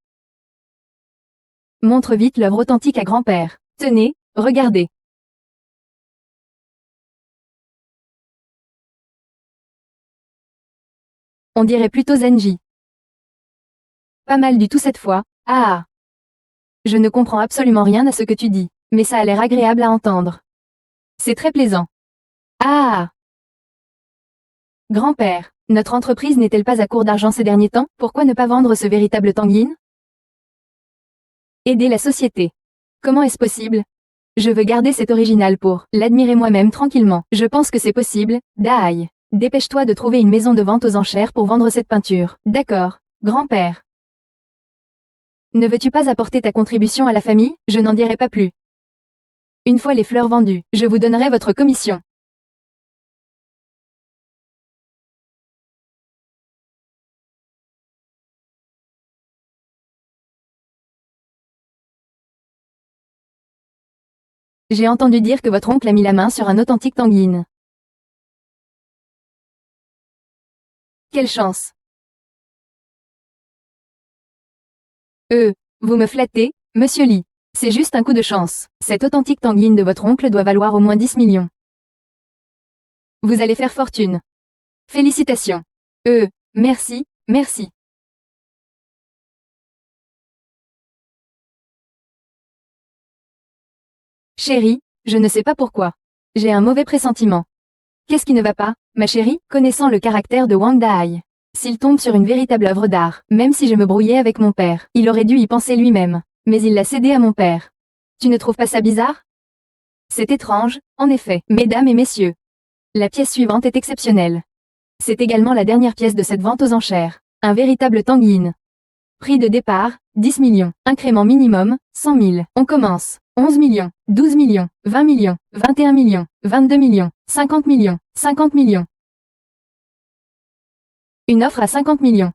Montre vite l'œuvre authentique à grand-père. Tenez, regardez. On dirait plutôt Zenji. Pas mal du tout cette fois. Ah! Je ne comprends absolument rien à ce que tu dis, mais ça a l'air agréable à entendre. C'est très plaisant. Ah! Grand-père, notre entreprise n'est-elle pas à court d'argent ces derniers temps? Pourquoi ne pas vendre ce véritable Tanguy? Aider la société. Comment est-ce possible? Je veux garder cet original pour l'admirer moi-même tranquillement. Je pense que c'est possible. Dai. Dépêche-toi de trouver une maison de vente aux enchères pour vendre cette peinture. D'accord. Grand-père. Ne veux-tu pas apporter ta contribution à la famille? Je n'en dirai pas plus. Une fois les fleurs vendues, je vous donnerai votre commission. J'ai entendu dire que votre oncle a mis la main sur un authentique Tanguy. Quelle chance. Vous me flattez, monsieur Lee. C'est juste un coup de chance. Cet authentique Tanguy de votre oncle doit valoir au moins 10 millions. Vous allez faire fortune. Félicitations. Merci, merci. Chérie, je ne sais pas pourquoi. J'ai un mauvais pressentiment. Qu'est-ce qui ne va pas, ma chérie? Connaissant le caractère de Wang Dai. S'il tombe sur une véritable œuvre d'art, même si je me brouillais avec mon père, il aurait dû y penser lui-même. Mais il l'a cédé à mon père. Tu ne trouves pas ça bizarre? C'est étrange, en effet. Mesdames et messieurs, la pièce suivante est exceptionnelle. C'est également la dernière pièce de cette vente aux enchères. Un véritable Tanguy. Prix de départ, 10 millions. Incrément minimum, 100 000. On commence. 11 millions, 12 millions, 20 millions, 21 millions, 22 millions, 50 millions, 50 millions. Une offre à 50 millions.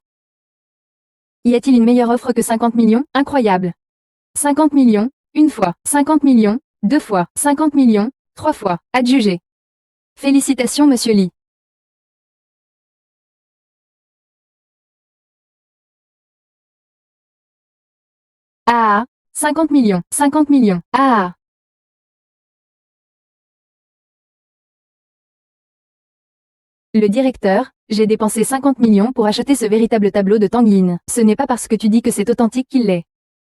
Y a-t-il une meilleure offre que 50 millions? Incroyable. 50 millions, une fois. 50 millions, deux fois. 50 millions, trois fois. Adjugé. Félicitations monsieur Lee. Ah, 50 millions, 50 millions. Ah. Le directeur, j'ai dépensé 50 millions pour acheter ce véritable tableau de Tanguy. Ce n'est pas parce que tu dis que c'est authentique qu'il l'est.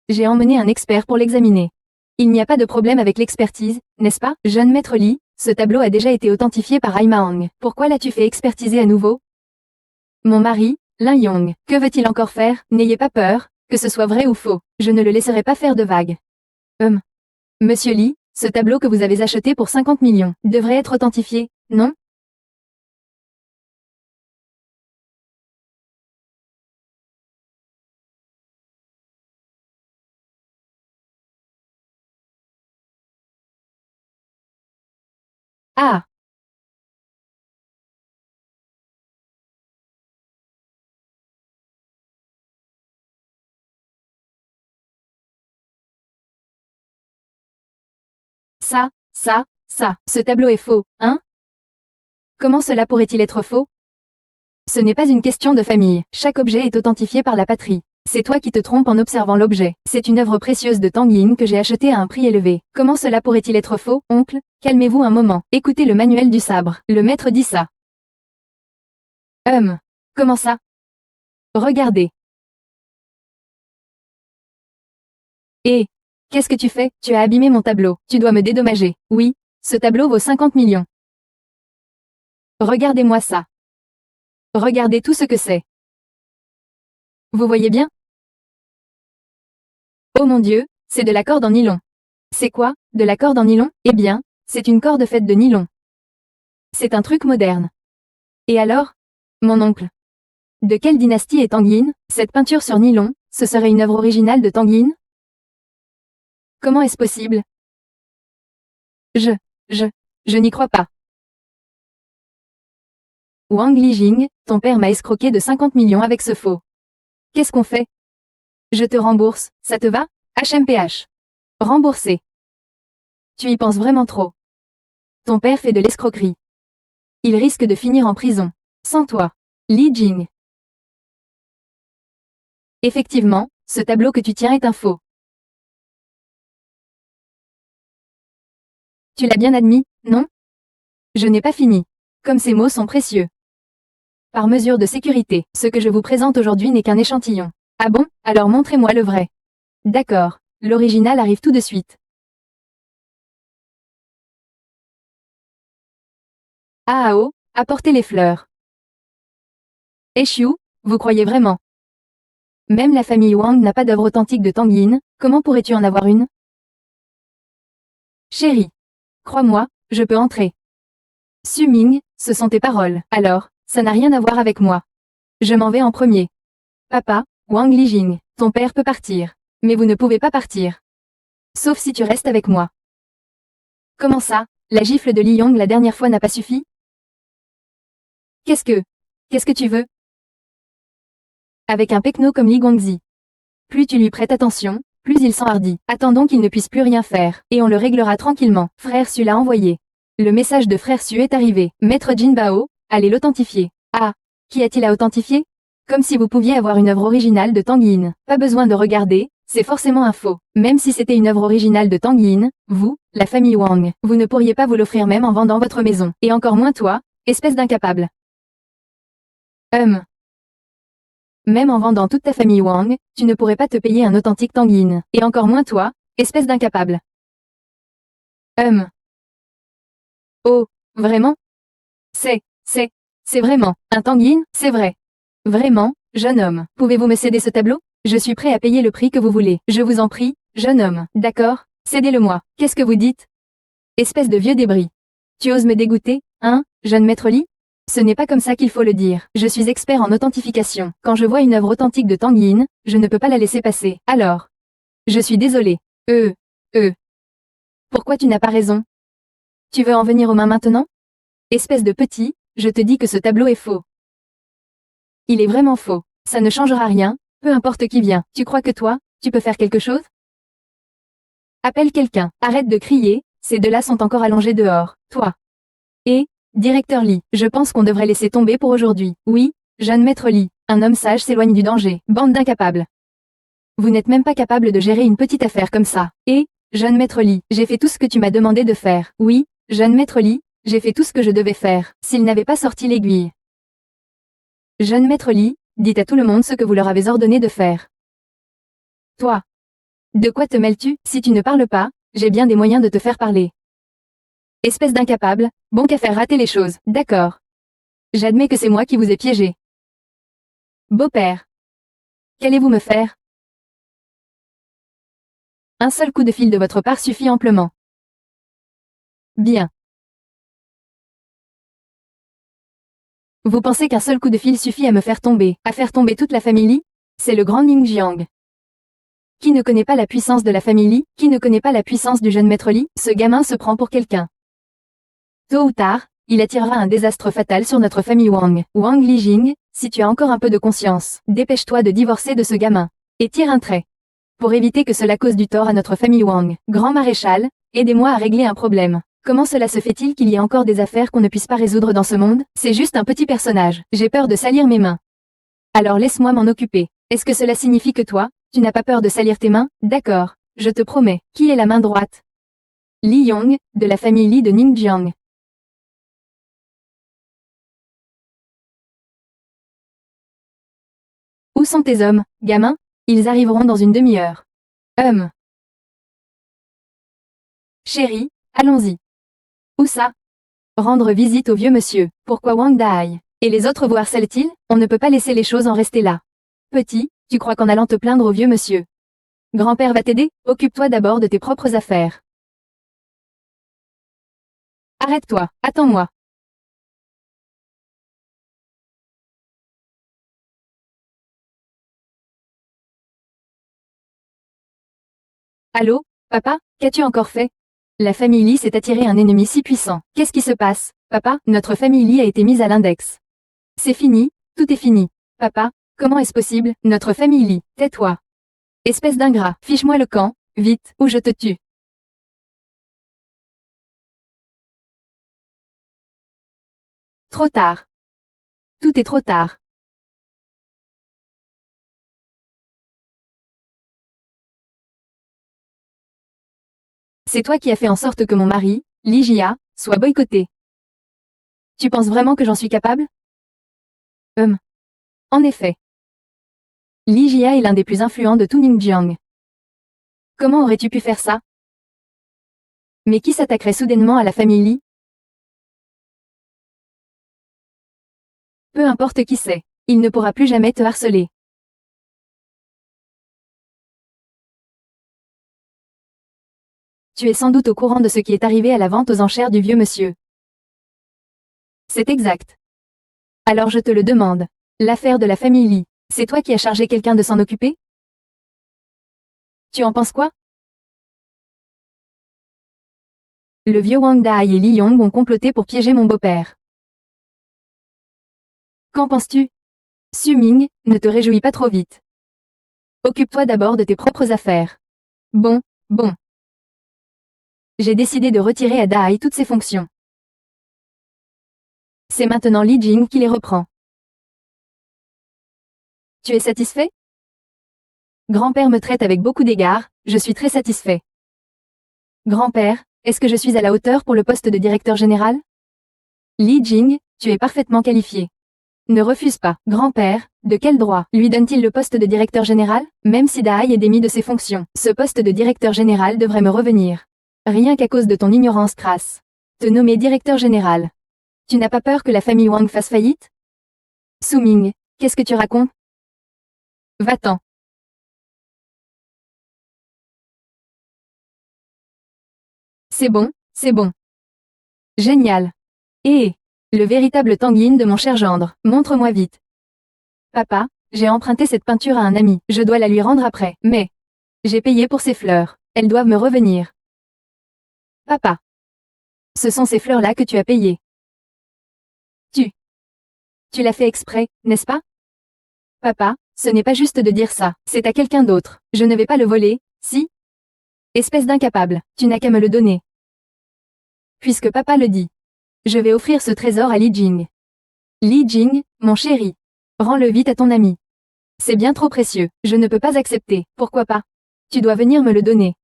J'ai emmené un expert pour l'examiner. Il n'y a pas de problème avec l'expertise, n'est-ce pas, jeune maître Lee? Ce tableau a déjà été authentifié par Ai Maang. Pourquoi l'as-tu fait expertiser à nouveau? Mon mari, Lin Yong, que veut-il encore faire? N'ayez pas peur, que ce soit vrai ou faux, je ne le laisserai pas faire de vagues. Monsieur Lee, ce tableau que vous avez acheté pour 50 millions devrait être authentifié, non? Ah, ça, ce tableau est faux, hein? Comment cela pourrait-il être faux? Ce n'est pas une question de famille. Chaque objet est authentifié par la patrie. C'est toi qui te trompes en observant l'objet. C'est une œuvre précieuse de Tang Yin que j'ai achetée à un prix élevé. Comment cela pourrait-il être faux, oncle? Calmez-vous un moment. Écoutez le manuel du sabre. Le maître dit ça. Comment ça? Regardez. Et qu'est-ce que tu fais? Tu as abîmé mon tableau. Tu dois me dédommager. Oui, ce tableau vaut 50 millions. Regardez-moi ça. Regardez tout ce que c'est. Vous voyez bien? Oh mon Dieu, c'est de la corde en nylon. C'est quoi, de la corde en nylon? Eh bien, c'est une corde faite de nylon. C'est un truc moderne. Et alors? Mon oncle. De quelle dynastie est Tang Yin? Cette peinture sur nylon, ce serait une œuvre originale de Tang Yin? Comment est-ce possible? Je n'y crois pas. Wang Lijing, ton père m'a escroqué de 50 millions avec ce faux. Qu'est-ce qu'on fait? Je te rembourse, ça te va? HMPH. Remboursé. Tu y penses vraiment trop. Ton père fait de l'escroquerie. Il risque de finir en prison. Sans toi. Li Jing. Effectivement, ce tableau que tu tiens est un faux. Tu l'as bien admis, non? Je n'ai pas fini. Comme ces mots sont précieux. Par mesure de sécurité, ce que je vous présente aujourd'hui n'est qu'un échantillon. Ah bon? Alors montrez-moi le vrai. D'accord, l'original arrive tout de suite. Ah oh, apportez les fleurs. Eshiu, vous croyez vraiment? Même la famille Wang n'a pas d'œuvre authentique de Tang Yin, comment pourrais-tu en avoir une? Chérie. Crois-moi, je peux entrer. Su Ming, ce sont tes paroles. Alors, ça n'a rien à voir avec moi. Je m'en vais en premier. Papa, Wang Lijing, ton père peut partir. Mais vous ne pouvez pas partir. Sauf si tu restes avec moi. Comment ça? La gifle de Li Yong la dernière fois n'a pas suffi? Qu'est-ce que tu veux? Avec un pecno comme Li Guangzi. Plus tu lui prêtes attention, plus il s'enhardit. Attendons qu'il ne puisse plus rien faire, et on le réglera tranquillement. Frère Su l'a envoyé. Le message de Frère Su est arrivé. Maître Jin Bao, allez l'authentifier. Ah, qui a-t-il à authentifier? Comme si vous pouviez avoir une œuvre originale de Tang Yin. Pas besoin de regarder, c'est forcément un faux. Même si c'était une œuvre originale de Tang Yin, vous, la famille Wang, vous ne pourriez pas vous l'offrir même en vendant votre maison. Et encore moins toi, espèce d'incapable. Même en vendant toute ta famille Wang, tu ne pourrais pas te payer un authentique Tang Yin. Et encore moins toi, espèce d'incapable. Oh, vraiment? C'est vraiment, un Tang Yin, c'est vrai. Vraiment, jeune homme, pouvez-vous me céder ce tableau? Je suis prêt à payer le prix que vous voulez. Je vous en prie, jeune homme. D'accord, cédez-le-moi. Qu'est-ce que vous dites? Espèce de vieux débris. Tu oses me dégoûter, hein, jeune maître Li? Ce n'est pas comme ça qu'il faut le dire. Je suis expert en authentification. Quand je vois une œuvre authentique de Tang Yin, je ne peux pas la laisser passer. Alors. Je suis désolé. Pourquoi tu n'as pas raison? Tu veux en venir aux mains maintenant? Espèce de petit, je te dis que ce tableau est faux. Il est vraiment faux. Ça ne changera rien, peu importe qui vient. Tu crois que toi, tu peux faire quelque chose? Appelle quelqu'un. Arrête de crier, ces deux-là sont encore allongés dehors. Toi. Et, directeur Li, je pense qu'on devrait laisser tomber pour aujourd'hui. Oui, jeune maître Li, un homme sage s'éloigne du danger. Bande d'incapables. Vous n'êtes même pas capable de gérer une petite affaire comme ça. Et, jeune maître Li, j'ai fait tout ce que tu m'as demandé de faire. Oui, jeune maître Li, j'ai fait tout ce que je devais faire, s'il n'avait pas sorti l'aiguille. Jeune maître Li, dites à tout le monde ce que vous leur avez ordonné de faire. Toi. De quoi te mêles-tu? Si tu ne parles pas, j'ai bien des moyens de te faire parler. Espèce d'incapable, bon qu'à faire rater les choses. D'accord. J'admets que c'est moi qui vous ai piégé. Beau-père. Qu'allez-vous me faire? Un seul coup de fil de votre part suffit amplement. Bien. Vous pensez qu'un seul coup de fil suffit à me faire tomber toute la famille Li? C'est le grand Ning Jiang. Qui ne connaît pas la puissance de la famille Li? Qui ne connaît pas la puissance du jeune maître Li? Ce gamin se prend pour quelqu'un. Tôt ou tard, il attirera un désastre fatal sur notre famille Wang. Wang Lijing, si tu as encore un peu de conscience, dépêche-toi de divorcer de ce gamin. Et tire un trait. Pour éviter que cela cause du tort à notre famille Wang. Grand maréchal, aidez-moi à régler un problème. Comment cela se fait-il qu'il y ait encore des affaires qu'on ne puisse pas résoudre dans ce monde? C'est juste un petit personnage. J'ai peur de salir mes mains. Alors laisse-moi m'en occuper. Est-ce que cela signifie que toi, tu n'as pas peur de salir tes mains? D'accord, je te promets. Qui est la main droite? Li Yong, de la famille Li de Ningjiang. Où sont tes hommes, gamin? Ils arriveront dans une demi-heure. Chérie, allons-y. Où ça? Rendre visite au vieux monsieur. Pourquoi Wang Dai? Et les autres vous harcèlent-ils? On ne peut pas laisser les choses en rester là. Petit, tu crois qu'en allant te plaindre au vieux monsieur, grand-père va t'aider? Occupe-toi d'abord de tes propres affaires. Arrête-toi, attends-moi. Allô, papa, qu'as-tu encore fait? La famille Lee s'est attirée un ennemi si puissant. Qu'est-ce qui se passe? Papa, notre famille Lee a été mise à l'index. C'est fini, tout est fini. Papa, comment est-ce possible? Notre famille Lee, tais-toi. Espèce d'ingrat, fiche-moi le camp, vite, ou je te tue. Trop tard. Tout est trop tard. C'est toi qui as fait en sorte que mon mari, Li Jia, soit boycotté. Tu penses vraiment que j'en suis capable? En effet. Li Jia est l'un des plus influents de tout Ningjiang. Comment aurais-tu pu faire ça? Mais qui s'attaquerait soudainement à la famille Li? Peu importe qui c'est, il ne pourra plus jamais te harceler. Tu es sans doute au courant de ce qui est arrivé à la vente aux enchères du vieux monsieur. C'est exact. Alors je te le demande. L'affaire de la famille Li, c'est toi qui as chargé quelqu'un de s'en occuper? Tu en penses quoi? Le vieux Wang Dai et Li Yong ont comploté pour piéger mon beau-père. Qu'en penses-tu? Su Ming, ne te réjouis pas trop vite. Occupe-toi d'abord de tes propres affaires. Bon. J'ai décidé de retirer à Dai toutes ses fonctions. C'est maintenant Li Jing qui les reprend. Tu es satisfait? Grand-père me traite avec beaucoup d'égards, je suis très satisfait. Grand-père, est-ce que je suis à la hauteur pour le poste de directeur général? Li Jing, tu es parfaitement qualifié. Ne refuse pas. Grand-père, de quel droit lui donne-t-il le poste de directeur général? Même si Dai est démis de ses fonctions, ce poste de directeur général devrait me revenir. Rien qu'à cause de ton ignorance crasse. Te nommer directeur général. Tu n'as pas peur que la famille Wang fasse faillite? Su Ming, qu'est-ce que tu racontes? Va-t'en. C'est bon, c'est bon. Génial. Le véritable Tang Yin de mon cher gendre, montre-moi vite. Papa, j'ai emprunté cette peinture à un ami, je dois la lui rendre après, mais j'ai payé pour ces fleurs, elles doivent me revenir. Papa. Ce sont ces fleurs-là que tu as payées. Tu l'as fait exprès, n'est-ce pas? Papa, ce n'est pas juste de dire ça, c'est à quelqu'un d'autre. Je ne vais pas le voler, si? Espèce d'incapable, tu n'as qu'à me le donner. Puisque papa le dit. Je vais offrir ce trésor à Li Jing. Li Jing, mon chéri. Rends-le vite à ton ami. C'est bien trop précieux, je ne peux pas accepter, pourquoi pas? Tu dois venir me le donner.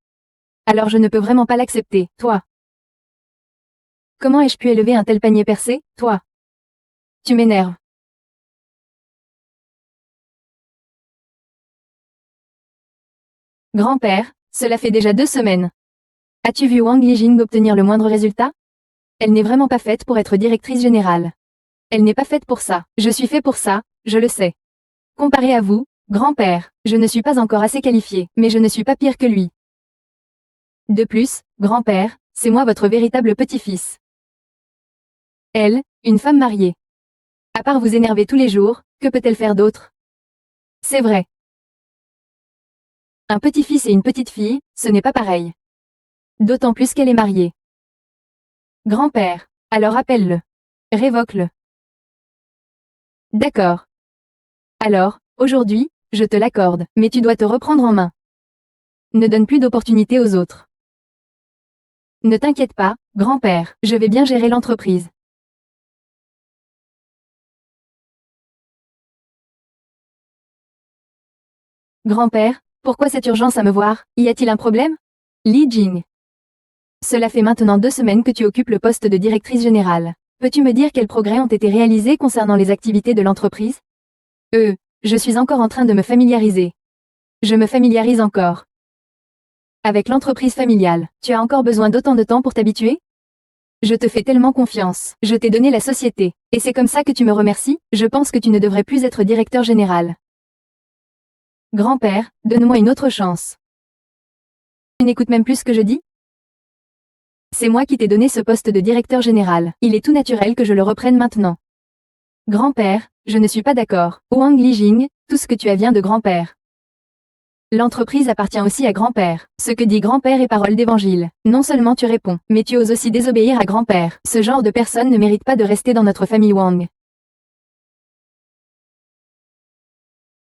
Alors je ne peux vraiment pas l'accepter, toi. Comment ai-je pu élever un tel panier percé, toi? Tu m'énerves. Grand-père, cela fait déjà 2 semaines. As-tu vu Wang Lijing obtenir le moindre résultat? Elle n'est vraiment pas faite pour être directrice générale. Elle n'est pas faite pour ça. Je suis fait pour ça, je le sais. Comparé à vous, grand-père, je ne suis pas encore assez qualifié, mais je ne suis pas pire que lui. De plus, grand-père, c'est moi votre véritable petit-fils. Elle, une femme mariée. À part vous énerver tous les jours, que peut-elle faire d'autre? C'est vrai. Un petit-fils et une petite-fille, ce n'est pas pareil. D'autant plus qu'elle est mariée. Grand-père, alors appelle-le. Révoque-le. D'accord. Alors, aujourd'hui, je te l'accorde, mais tu dois te reprendre en main. Ne donne plus d'opportunités aux autres. Ne t'inquiète pas, grand-père, je vais bien gérer l'entreprise. Grand-père, pourquoi cette urgence à me voir? Y a-t-il un problème? Li Jing. Cela fait maintenant 2 semaines que tu occupes le poste de directrice générale. Peux-tu me dire quels progrès ont été réalisés concernant les activités de l'entreprise? Je suis encore en train de me familiariser. Je me familiarise encore. Avec l'entreprise familiale, tu as encore besoin d'autant de temps pour t'habituer? Je te fais tellement confiance. Je t'ai donné la société. Et c'est comme ça que tu me remercies? Je pense que tu ne devrais plus être directeur général. Grand-père, donne-moi une autre chance. Tu n'écoutes même plus ce que je dis? C'est moi qui t'ai donné ce poste de directeur général. Il est tout naturel que je le reprenne maintenant. Grand-père, je ne suis pas d'accord. Wang Lijing, tout ce que tu as vient de grand-père. L'entreprise appartient aussi à grand-père. Ce que dit grand-père est parole d'évangile. Non seulement tu réponds, mais tu oses aussi désobéir à grand-père. Ce genre de personne ne mérite pas de rester dans notre famille Wang.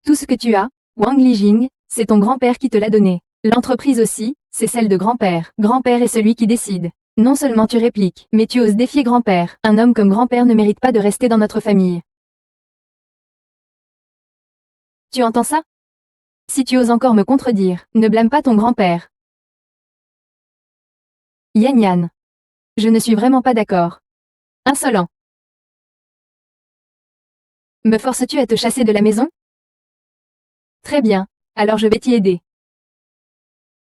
Tout ce que tu as, Wang Lijing, c'est ton grand-père qui te l'a donné. L'entreprise aussi, c'est celle de grand-père. Grand-père est celui qui décide. Non seulement tu répliques, mais tu oses défier grand-père. Un homme comme grand-père ne mérite pas de rester dans notre famille. Tu entends ça? Si tu oses encore me contredire, ne blâme pas ton grand-père. Yan Yan. Je ne suis vraiment pas d'accord. Insolent. Me forces-tu à te chasser de la maison? Très bien, alors je vais t'y aider.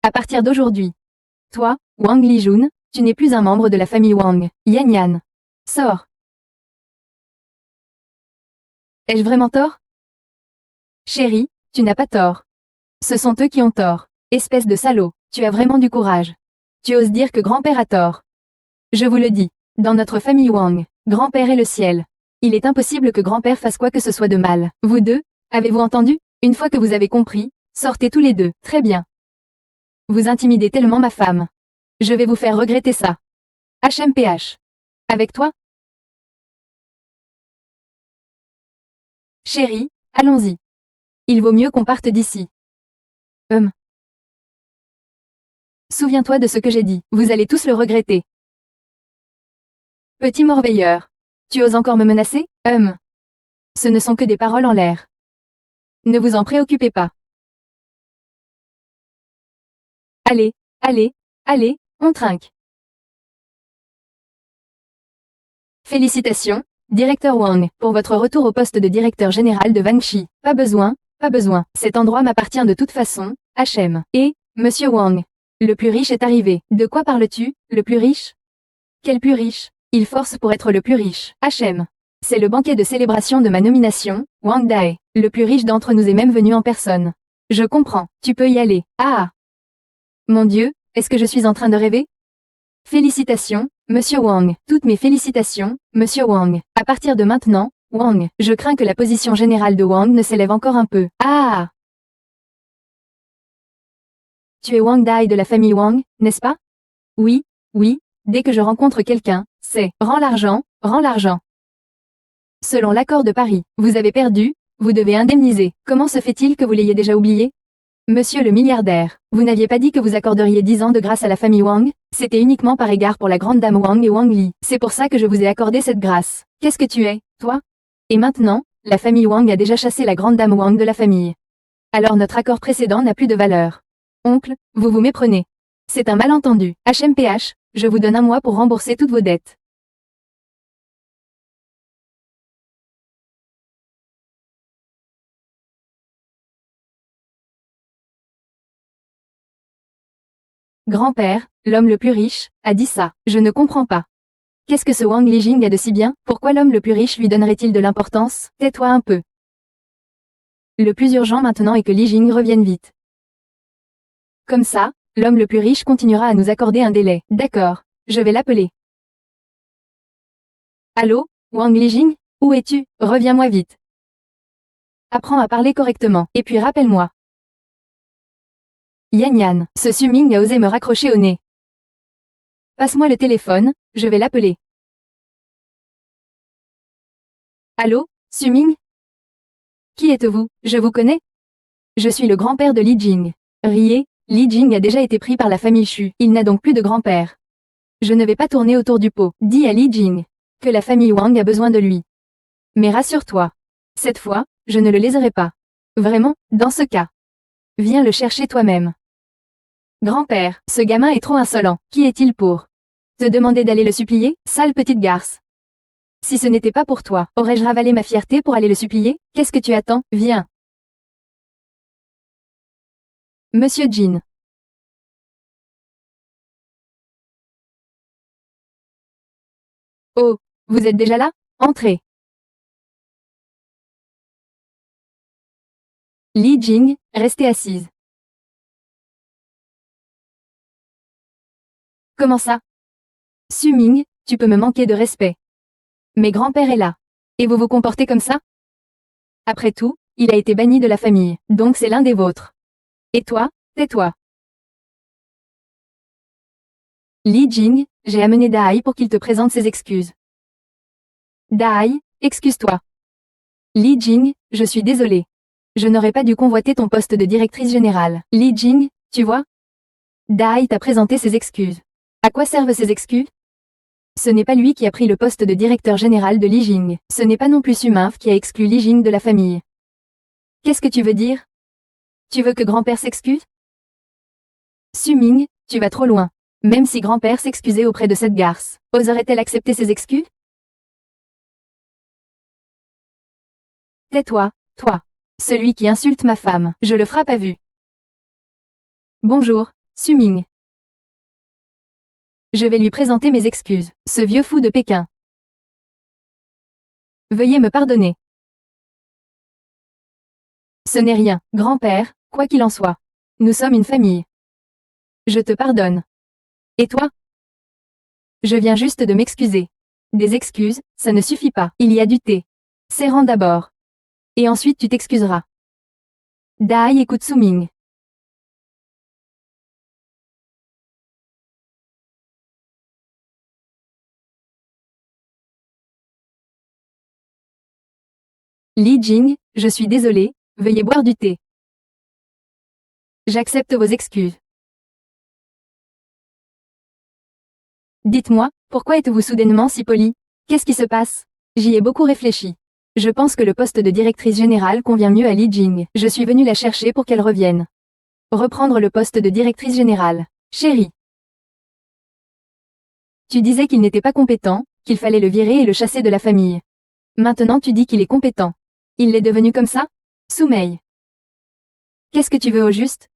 À partir d'aujourd'hui. Toi, Wang Lijun, tu n'es plus un membre de la famille Wang. Yan Yan. Sors. Ai-je vraiment tort? Chérie, tu n'as pas tort. Ce sont eux qui ont tort. Espèce de salaud, tu as vraiment du courage. Tu oses dire que grand-père a tort. Je vous le dis, dans notre famille Wang, grand-père est le ciel. Il est impossible que grand-père fasse quoi que ce soit de mal. Vous deux, avez-vous entendu? Une fois que vous avez compris, sortez tous les deux. Très bien. Vous intimidez tellement ma femme. Je vais vous faire regretter ça. HMPH. Avec toi? Chérie, allons-y. Il vaut mieux qu'on parte d'ici. Souviens-toi de ce que j'ai dit. Vous allez tous le regretter. Petit morveilleur. Tu oses encore me menacer? Ce ne sont que des paroles en l'air. Ne vous en préoccupez pas. Allez, allez, allez, on trinque. Félicitations, directeur Wang, pour votre retour au poste de directeur général de Vanchi. Pas besoin, pas besoin. Cet endroit m'appartient de toute façon, HM. Et, monsieur Wang. Le plus riche est arrivé. De quoi parles-tu, le plus riche? Quel plus riche? Il force pour être le plus riche. HM. C'est le banquet de célébration de ma nomination, Wang Dae. Le plus riche d'entre nous est même venu en personne. Je comprends, tu peux y aller. Ah! Mon Dieu, est-ce que je suis en train de rêver? Félicitations, monsieur Wang. Toutes mes félicitations, monsieur Wang. À partir de maintenant, Wang, je crains que la position générale de Wang ne s'élève encore un peu. Ah! Tu es Wang Dai de la famille Wang, n'est-ce pas? Oui, oui, dès que je rencontre quelqu'un, c'est « rends l'argent, rends l'argent ». Selon l'accord de Paris, vous avez perdu, vous devez indemniser. Comment se fait-il que vous l'ayez déjà oublié? Monsieur le milliardaire, vous n'aviez pas dit que vous accorderiez 10 ans de grâce à la famille Wang? C'était uniquement par égard pour la grande dame Wang et Wang Li. C'est pour ça que je vous ai accordé cette grâce. Qu'est-ce que tu es, toi? Et maintenant, la famille Wang a déjà chassé la grande dame Wang de la famille. Alors notre accord précédent n'a plus de valeur. Oncle, vous vous méprenez. C'est un malentendu. HMPH, je vous donne un mois pour rembourser toutes vos dettes. Grand-père, l'homme le plus riche, a dit ça. Je ne comprends pas. Qu'est-ce que ce Wang Lijing a de si bien? Pourquoi l'homme le plus riche lui donnerait-il de l'importance? Tais-toi un peu. Le plus urgent maintenant est que Lijing revienne vite. Comme ça, l'homme le plus riche continuera à nous accorder un délai. D'accord, je vais l'appeler. Allô, Wang Lijing? Où es-tu? Reviens-moi vite. Apprends à parler correctement, et puis rappelle-moi. Yan Yan, ce Suming a osé me raccrocher au nez. Passe-moi le téléphone, je vais l'appeler. Allô, Suming? Qui êtes-vous? Je vous connais? Je suis le grand-père de Li Jing. Riez, Li Jing a déjà été pris par la famille Xu. Il n'a donc plus de grand-père. Je ne vais pas tourner autour du pot, dit à Li Jing, que la famille Wang a besoin de lui. Mais rassure-toi. Cette fois, je ne le léserai pas. Vraiment, dans ce cas. Viens le chercher toi-même. Grand-père, ce gamin est trop insolent, qui est-il pour te demander d'aller le supplier, sale petite garce? Si ce n'était pas pour toi, aurais-je ravalé ma fierté pour aller le supplier? Qu'est-ce que tu attends? Viens. Monsieur Jin. Oh, vous êtes déjà là? Entrez. Li Jing, restez assise. Comment ça? Su Ming, tu peux me manquer de respect. Mais grand-père est là. Et vous vous comportez comme ça? Après tout, il a été banni de la famille, donc c'est l'un des vôtres. Et toi, tais-toi. Li Jing, j'ai amené Dai pour qu'il te présente ses excuses. Dai, excuse-toi. Li Jing, je suis désolée. Je n'aurais pas dû convoiter ton poste de directrice générale. Li Jing, tu vois? Dai t'a présenté ses excuses. À quoi servent ces excuses? Ce n'est pas lui qui a pris le poste de directeur général de Li Jing. Ce n'est pas non plus Su Minf qui a exclu Li Jing de la famille. Qu'est-ce que tu veux dire? Tu veux que grand-père s'excuse? Su Ming, tu vas trop loin. Même si grand-père s'excusait auprès de cette garce, oserait-elle accepter ses excuses? Tais-toi, toi. Celui qui insulte ma femme, je le frappe à vue. Bonjour, Su Ming. Je vais lui présenter mes excuses, ce vieux fou de Pékin. Veuillez me pardonner. Ce n'est rien, grand-père, quoi qu'il en soit. Nous sommes une famille. Je te pardonne. Et toi? Je viens juste de m'excuser. Des excuses, ça ne suffit pas. Il y a du thé. Serrant d'abord. Et ensuite tu t'excuseras. Dai écoute Su Ming. Li Jing, je suis désolé, veuillez boire du thé. J'accepte vos excuses. Dites-moi, pourquoi êtes-vous soudainement si poli? Qu'est-ce qui se passe? J'y ai beaucoup réfléchi. Je pense que le poste de directrice générale convient mieux à Li Jing. Je suis venue la chercher pour qu'elle revienne. Reprendre le poste de directrice générale. Chérie. Tu disais qu'il n'était pas compétent, qu'il fallait le virer et le chasser de la famille. Maintenant tu dis qu'il est compétent. Il l'est devenu comme ça? Soumei. Qu'est-ce que tu veux au juste?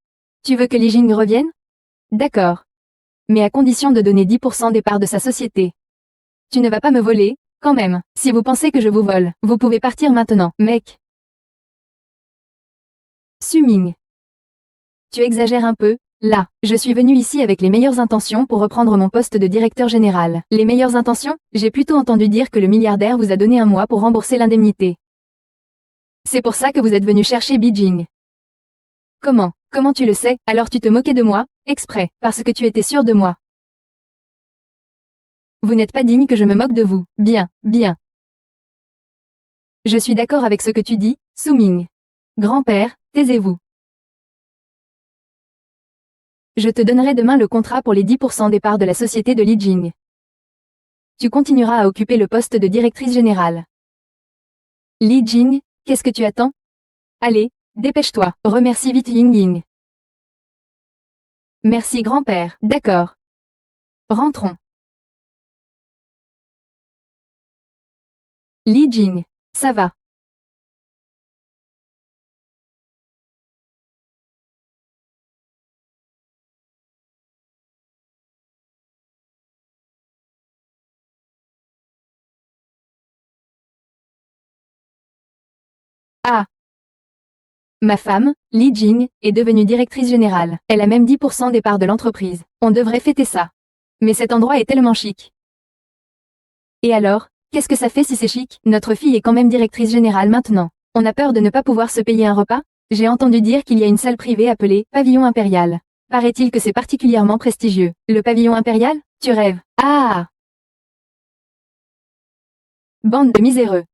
Tu veux que Li Jing revienne? D'accord. Mais à condition de donner 10% des parts de sa société. Tu ne vas pas me voler, quand même. Si vous pensez que je vous vole, vous pouvez partir maintenant, mec. Su Ming. Tu exagères un peu, là. Je suis venu ici avec les meilleures intentions pour reprendre mon poste de directeur général. Les meilleures intentions? J'ai plutôt entendu dire que le milliardaire vous a donné un mois pour rembourser l'indemnité. C'est pour ça que vous êtes venu chercher Beijing. Comment? Comment tu le sais? Alors tu te moquais de moi, exprès, parce que tu étais sûr de moi. Vous n'êtes pas digne que je me moque de vous. Bien, bien. Je suis d'accord avec ce que tu dis, Su Ming. Grand-père, taisez-vous. Je te donnerai demain le contrat pour les 10% des parts de la société de Li Jing. Tu continueras à occuper le poste de directrice générale. Li Jing, qu'est-ce que tu attends? Allez, dépêche-toi, remercie vite Ying Ying. Merci grand-père, d'accord. Rentrons. Li Jing, ça va. Ah. Ma femme, Li Jing, est devenue directrice générale. Elle a même 10% des parts de l'entreprise. On devrait fêter ça. Mais cet endroit est tellement chic. Et alors, qu'est-ce que ça fait si c'est chic? Notre fille est quand même directrice générale maintenant. On a peur de ne pas pouvoir se payer un repas? J'ai entendu dire qu'il y a une salle privée appelée Pavillon Impérial. Paraît-il que c'est particulièrement prestigieux. Le pavillon impérial? Tu rêves. Ah! Bande de miséreux.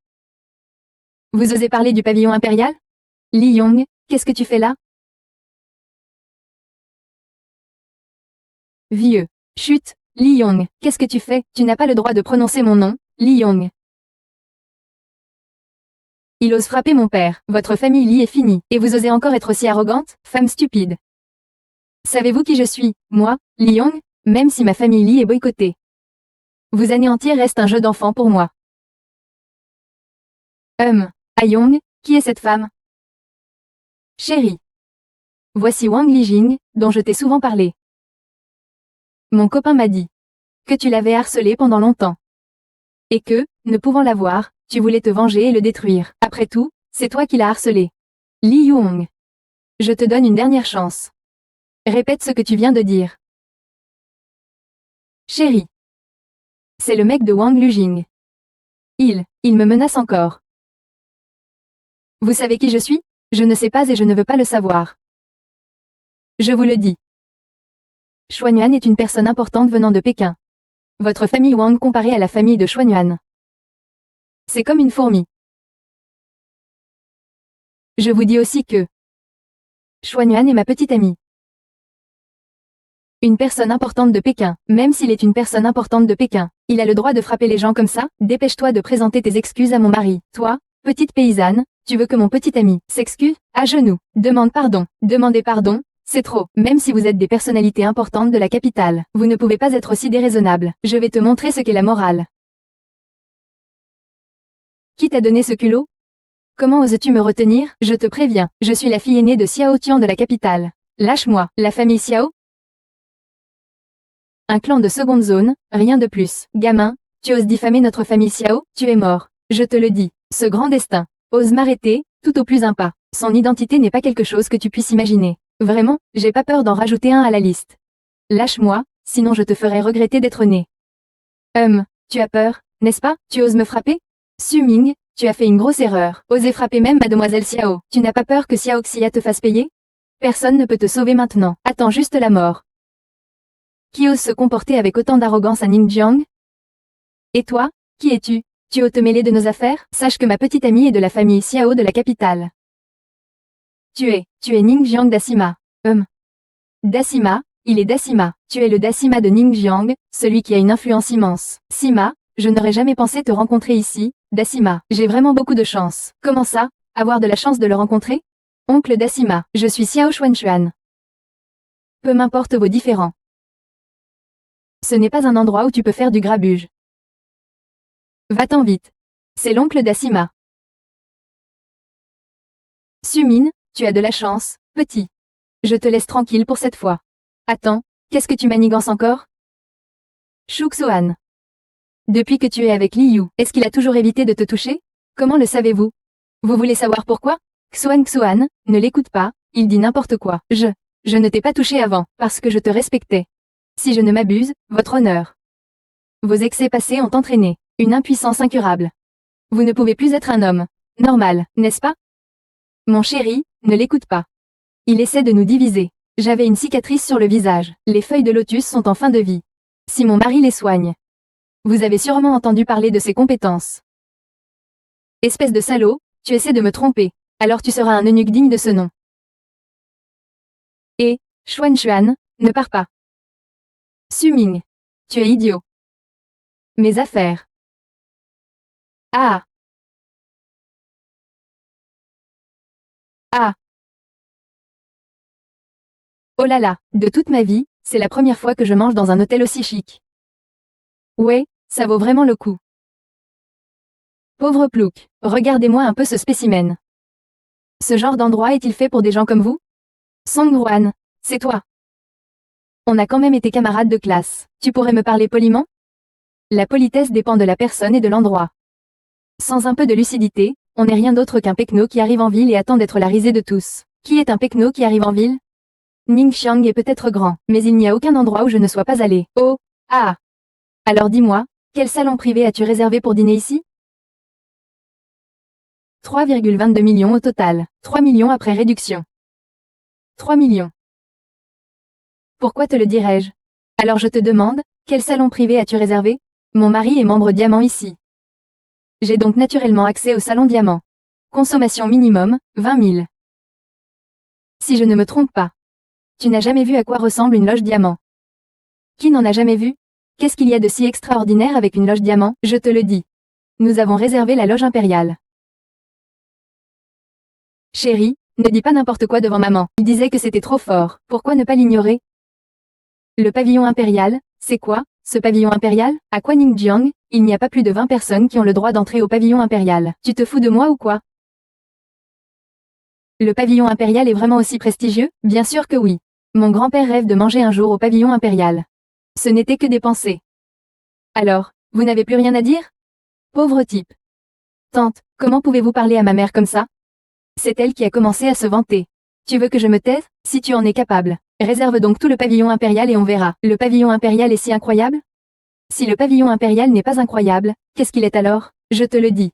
Vous osez parler du pavillon impérial? Li Yong, qu'est-ce que tu fais là? Vieux. Chut, Li Yong, qu'est-ce que tu fais? Tu n'as pas le droit de prononcer mon nom, Li Yong. Il ose frapper mon père. Votre famille Li est finie. Et vous osez encore être aussi arrogante, femme stupide. Savez-vous qui je suis, moi, Li Yong? Même si ma famille Li est boycottée. Vous anéantir reste un jeu d'enfant pour moi. Ayong, qui est cette femme? Chérie. Voici Wang Lijing, dont je t'ai souvent parlé. Mon copain m'a dit que tu l'avais harcelé pendant longtemps. Et que, ne pouvant l'avoir, tu voulais te venger et le détruire. Après tout, c'est toi qui l'as harcelé. Li Yuhong. Je te donne une dernière chance. Répète ce que tu viens de dire. Chérie. C'est le mec de Wang Lujing. Il me menace encore. Vous savez qui je suis? Je ne sais pas et je ne veux pas le savoir. Je vous le dis. Xuanyuan est une personne importante venant de Pékin. Votre famille Wang comparée à la famille de Xuanyuan. C'est comme une fourmi. Je vous dis aussi que Xuanyuan est ma petite amie. Une personne importante de Pékin, même s'il est une personne importante de Pékin, il a le droit de frapper les gens comme ça? Dépêche-toi de présenter tes excuses à mon mari. Toi, petite paysanne, tu veux que mon petit ami s'excuse? À genoux, demande pardon, demandez pardon, c'est trop. Même si vous êtes des personnalités importantes de la capitale, vous ne pouvez pas être aussi déraisonnable. Je vais te montrer ce qu'est la morale. Qui t'a donné ce culot? Comment oses-tu me retenir? Je te préviens, je suis la fille aînée de Xiao Tian de la capitale. Lâche-moi, la famille Xiao? Un clan de seconde zone, rien de plus. Gamin, tu oses diffamer notre famille Xiao? Tu es mort. Je te le dis, ce grand destin ose m'arrêter, tout au plus un pas. Son identité n'est pas quelque chose que tu puisses imaginer. Vraiment, j'ai pas peur d'en rajouter un à la liste. Lâche-moi, sinon je te ferai regretter d'être né. Tu as peur, n'est-ce pas? Tu oses me frapper? Su Ming, tu as fait une grosse erreur. Oser frapper même mademoiselle Xiao. Tu n'as pas peur que Xiao Xia te fasse payer? Personne ne peut te sauver maintenant. Attends juste la mort. Qui ose se comporter avec autant d'arrogance à Ningjiang? Et toi, qui es-tu? Tu oses te mêler de nos affaires? Sache que ma petite amie est de la famille Xiao de la capitale. Tu es Ningjiang Dassima. Dassima, il est Dassima. Tu es le Dassima de Ningjiang, celui qui a une influence immense. Sima, je n'aurais jamais pensé te rencontrer ici, Dassima. J'ai vraiment beaucoup de chance. Comment ça, avoir de la chance de le rencontrer? Oncle Dassima, je suis Xiao Xuanchuan. Peu m'importe vos différends. Ce n'est pas un endroit où tu peux faire du grabuge. Va-t'en vite. C'est l'oncle Dassima. Sumin, tu as de la chance, petit. Je te laisse tranquille pour cette fois. Attends, qu'est-ce que tu manigances encore? Shuxuan. Depuis que tu es avec Li Yu, est-ce qu'il a toujours évité de te toucher? Comment le savez-vous? Vous voulez savoir pourquoi? Xuan, ne l'écoute pas, il dit n'importe quoi. Je ne t'ai pas touché avant, parce que je te respectais. Si je ne m'abuse, votre honneur. Vos excès passés ont entraîné une impuissance incurable. Vous ne pouvez plus être un homme normal, n'est-ce pas? Mon chéri, ne l'écoute pas. Il essaie de nous diviser. J'avais une cicatrice sur le visage. Les feuilles de lotus sont en fin de vie. Si mon mari les soigne. Vous avez sûrement entendu parler de ses compétences. Espèce de salaud, tu essaies de me tromper. Alors tu seras un eunuque digne de ce nom. Et, Xuanchuan, ne pars pas. Suming. Tu es idiot. Mes affaires. Ah. Ah. Oh là là, de toute ma vie, c'est la première fois que je mange dans un hôtel aussi chic. Ouais, ça vaut vraiment le coup. Pauvre plouc, regardez-moi un peu ce spécimen. Ce genre d'endroit est-il fait pour des gens comme vous? Songruan, c'est toi. On a quand même été camarades de classe. Tu pourrais me parler poliment? La politesse dépend de la personne et de l'endroit. Sans un peu de lucidité, on n'est rien d'autre qu'un pecno qui arrive en ville et attend d'être la risée de tous. Qui est un pecno qui arrive en ville? Ningxiang est peut-être grand, mais il n'y a aucun endroit où je ne sois pas allé. Oh, ah. Alors dis-moi, quel salon privé as-tu réservé pour dîner ici? 3,22 millions au total. 3 millions après réduction. 3 millions. Pourquoi te le dirais-je? Alors je te demande, quel salon privé as-tu réservé? Mon mari est membre diamant ici. J'ai donc naturellement accès au salon diamant. Consommation minimum, 20 000. Si je ne me trompe pas. Tu n'as jamais vu à quoi ressemble une loge diamant. Qui n'en a jamais vu? Qu'est-ce qu'il y a de si extraordinaire avec une loge diamant? Je te le dis. Nous avons réservé la loge impériale. Chérie, ne dis pas n'importe quoi devant maman. Il disait que c'était trop fort. Pourquoi ne pas l'ignorer? Le pavillon impérial, c'est quoi, ce pavillon impérial? À Kuaningjiang, il n'y a pas plus de 20 personnes qui ont le droit d'entrer au pavillon impérial. Tu te fous de moi ou quoi? Le pavillon impérial est vraiment aussi prestigieux? Bien sûr que oui. Mon grand-père rêve de manger un jour au pavillon impérial. Ce n'était que des pensées. Alors, vous n'avez plus rien à dire? Pauvre type. Tante, comment pouvez-vous parler à ma mère comme ça? C'est elle qui a commencé à se vanter. Tu veux que je me taise? Si tu en es capable. Réserve donc tout le pavillon impérial et on verra. Le pavillon impérial est si incroyable? Si le pavillon impérial n'est pas incroyable, qu'est-ce qu'il est alors? Je te le dis.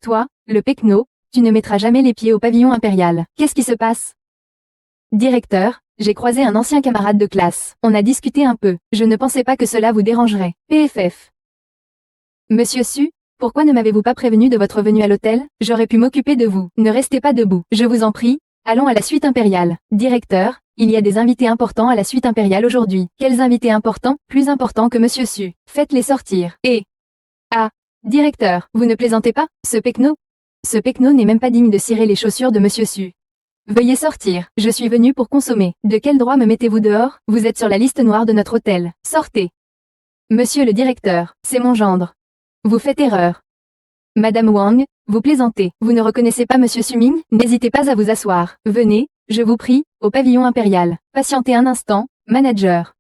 Toi, le Pecno, tu ne mettras jamais les pieds au pavillon impérial. Qu'est-ce qui se passe? Directeur, j'ai croisé un ancien camarade de classe. On a discuté un peu. Je ne pensais pas que cela vous dérangerait. PFF. Monsieur Su, pourquoi ne m'avez-vous pas prévenu de votre venue à l'hôtel? J'aurais pu m'occuper de vous. Ne restez pas debout. Je vous en prie. Allons à la suite impériale. Directeur, il y a des invités importants à la suite impériale aujourd'hui. Quels invités importants? Plus importants que Monsieur Su. Faites-les sortir. Et... Ah, directeur, vous ne plaisantez pas? Ce Pecno n'est même pas digne de cirer les chaussures de Monsieur Su. Veuillez sortir. Je suis venu pour consommer. De quel droit me mettez-vous dehors? Vous êtes sur la liste noire de notre hôtel. Sortez. Monsieur le directeur, c'est mon gendre. Vous faites erreur. Madame Wang, vous plaisantez. Vous ne reconnaissez pas Monsieur Suming? N'hésitez pas à vous asseoir. Venez, je vous prie, au pavillon impérial. Patientez un instant, manager.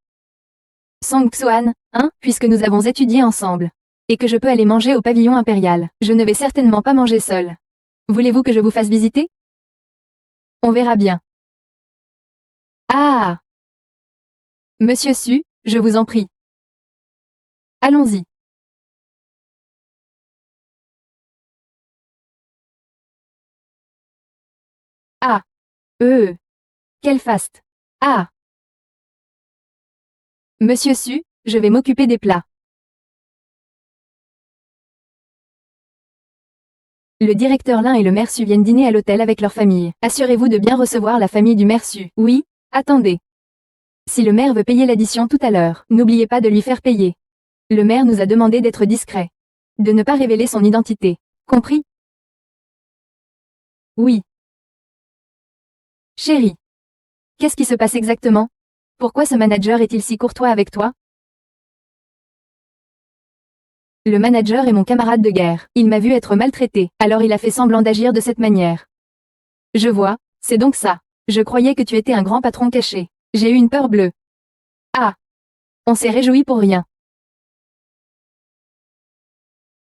Song Xuan, puisque nous avons étudié ensemble. Et que je peux aller manger au pavillon impérial. Je ne vais certainement pas manger seul. Voulez-vous que je vous fasse visiter? On verra bien. Ah! Monsieur Su, je vous en prie. Allons-y. Ah! Quel faste! Ah! Monsieur Su, je vais m'occuper des plats. Le directeur Lin et le maire Su viennent dîner à l'hôtel avec leur famille. Assurez-vous de bien recevoir la famille du maire Su. Oui, attendez. Si le maire veut payer l'addition tout à l'heure, n'oubliez pas de lui faire payer. Le maire nous a demandé d'être discret. De ne pas révéler son identité. Compris? Oui. Chérie. Qu'est-ce qui se passe exactement? Pourquoi ce manager est-il si courtois avec toi? Le manager est mon camarade de guerre. Il m'a vu être maltraité, alors il a fait semblant d'agir de cette manière. Je vois, c'est donc ça. Je croyais que tu étais un grand patron caché. J'ai eu une peur bleue. Ah! On s'est réjoui pour rien.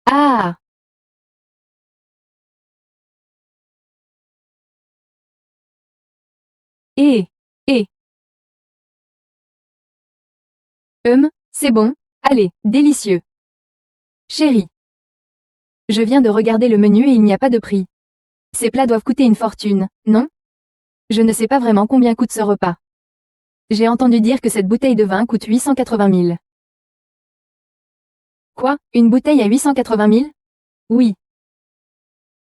Ah! Eh! Eh! C'est bon. Allez, délicieux. Chérie. Je viens de regarder le menu et il n'y a pas de prix. Ces plats doivent coûter une fortune, non? Je ne sais pas vraiment combien coûte ce repas. J'ai entendu dire que cette bouteille de vin coûte 880 000. Quoi? Une bouteille à 880 000? Oui.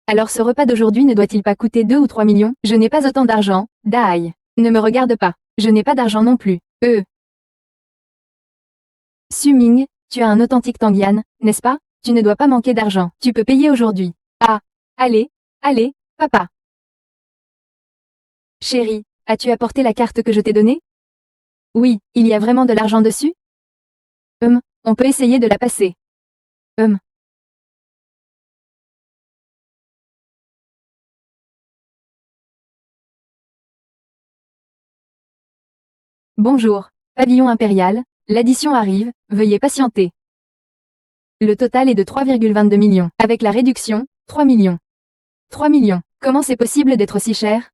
Alors ce repas d'aujourd'hui ne doit-il pas coûter 2 ou 3 millions? Je n'ai pas autant d'argent, Dai. Ne me regarde pas. Je n'ai pas d'argent non plus. Suming, tu as un authentique Tangyane, n'est-ce pas? Tu ne dois pas manquer d'argent. Tu peux payer aujourd'hui. Ah. Allez, papa. Chérie, as-tu apporté la carte que je t'ai donnée? Oui, il y a vraiment de l'argent dessus? On peut essayer de la passer. Bonjour, pavillon impérial, l'addition arrive, veuillez patienter. Le total est de 3,22 millions. Avec la réduction, 3 millions. 3 millions. Comment c'est possible d'être si cher?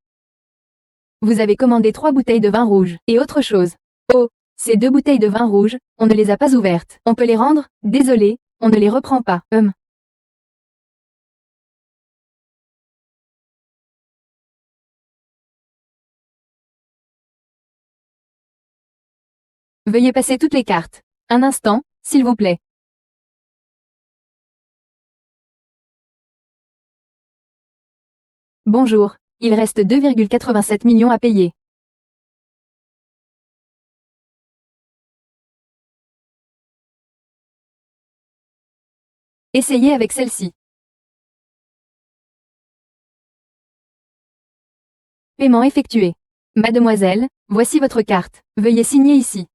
Vous avez commandé 3 bouteilles de vin rouge, et autre chose. Oh, ces 2 bouteilles de vin rouge, on ne les a pas ouvertes. On peut les rendre? Désolé, on ne les reprend pas. Veuillez passer toutes les cartes. Un instant, s'il vous plaît. Bonjour, il reste 2,87 millions à payer. Essayez avec celle-ci. Paiement effectué. Mademoiselle, voici votre carte. Veuillez signer ici.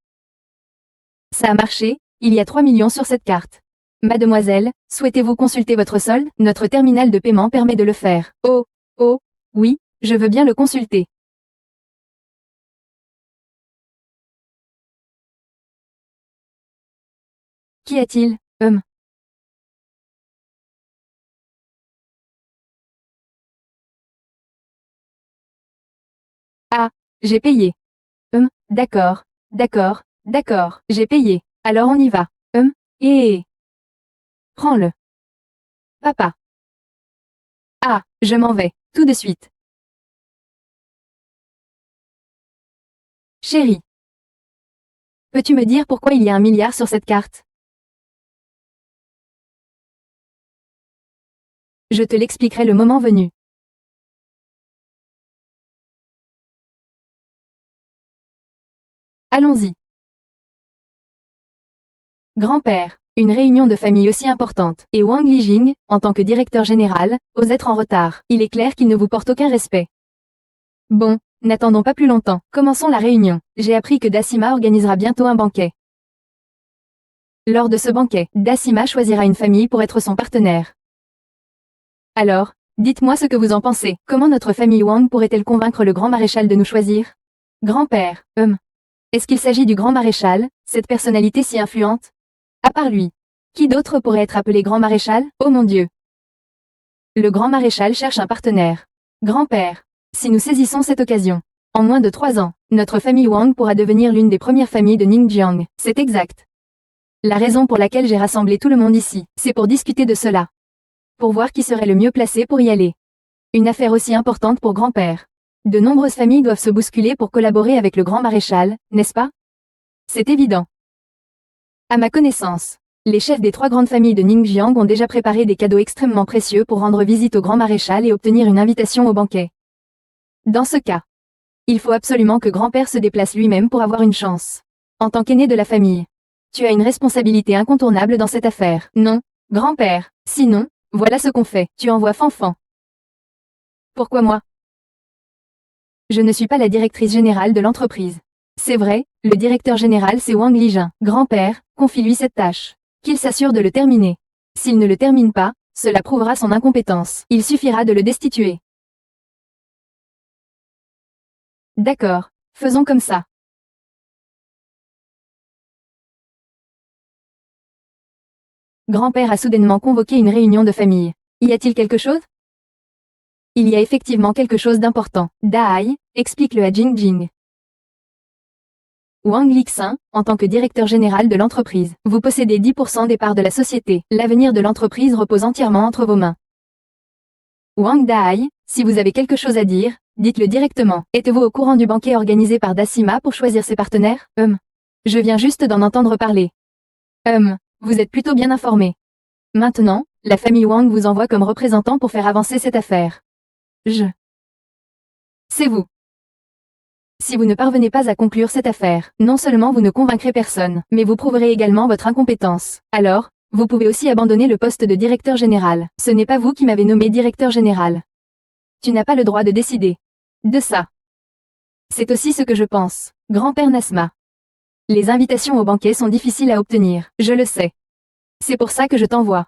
Ça a marché, il y a 3 millions sur cette carte. Mademoiselle, souhaitez-vous consulter votre solde? Notre terminal de paiement permet de le faire. Oh, oh, oui, je veux bien le consulter. Qu'y a-t-il? Ah, j'ai payé. D'accord, d'accord, d'accord, j'ai payé. Alors on y va. Et... Prends-le. Papa. Ah, je m'en vais, tout de suite. Chérie. Peux-tu me dire pourquoi il y a 1 milliard sur cette carte? Je te l'expliquerai le moment venu. Allons-y. Grand-père. Une réunion de famille aussi importante, et Wang Lijing, en tant que directeur général, ose être en retard. Il est clair qu'il ne vous porte aucun respect. Bon, n'attendons pas plus longtemps. Commençons la réunion. J'ai appris que Dassima organisera bientôt un banquet. Lors de ce banquet, Dassima choisira une famille pour être son partenaire. Alors, dites-moi ce que vous en pensez. Comment notre famille Wang pourrait-elle convaincre le grand maréchal de nous choisir? Grand-père, Est-ce qu'il s'agit du grand maréchal, cette personnalité si influente? À part lui. Qui d'autre pourrait être appelé grand maréchal? Oh mon Dieu. Le grand maréchal cherche un partenaire. Grand-père. Si nous saisissons cette occasion. En moins de 3 ans, notre famille Wang pourra devenir l'une des premières familles de Ningjiang. C'est exact. La raison pour laquelle j'ai rassemblé tout le monde ici, c'est pour discuter de cela. Pour voir qui serait le mieux placé pour y aller. Une affaire aussi importante pour grand-père. De nombreuses familles doivent se bousculer pour collaborer avec le grand maréchal, n'est-ce pas? C'est évident. À ma connaissance, les chefs des 3 grandes familles de Ningjiang ont déjà préparé des cadeaux extrêmement précieux pour rendre visite au grand maréchal et obtenir une invitation au banquet. Dans ce cas, il faut absolument que grand-père se déplace lui-même pour avoir une chance. En tant qu'aîné de la famille, tu as une responsabilité incontournable dans cette affaire. Non, grand-père. Sinon, voilà ce qu'on fait. Tu envoies Fanfan. Pourquoi moi? Je ne suis pas la directrice générale de l'entreprise. C'est vrai, le directeur général c'est Wang Lijin. Grand-père, confie-lui cette tâche. Qu'il s'assure de le terminer. S'il ne le termine pas, cela prouvera son incompétence. Il suffira de le destituer. D'accord, faisons comme ça. Grand-père a soudainement convoqué une réunion de famille. Y a-t-il quelque chose? Il y a effectivement quelque chose d'important. Dai, explique-le à Jingjing. Wang Lixin, en tant que directeur général de l'entreprise, vous possédez 10% des parts de la société. L'avenir de l'entreprise repose entièrement entre vos mains. Wang Dai, si vous avez quelque chose à dire, dites-le directement. Êtes-vous au courant du banquet organisé par Dassima pour choisir ses partenaires? Je viens juste d'en entendre parler. Vous êtes plutôt bien informé. Maintenant, la famille Wang vous envoie comme représentant pour faire avancer cette affaire. C'est vous. Si vous ne parvenez pas à conclure cette affaire, non seulement vous ne convaincrez personne, mais vous prouverez également votre incompétence. Alors, vous pouvez aussi abandonner le poste de directeur général. Ce n'est pas vous qui m'avez nommé directeur général. Tu n'as pas le droit de décider de ça. C'est aussi ce que je pense. Grand-père Nasma. Les invitations au banquet sont difficiles à obtenir, je le sais. C'est pour ça que je t'envoie.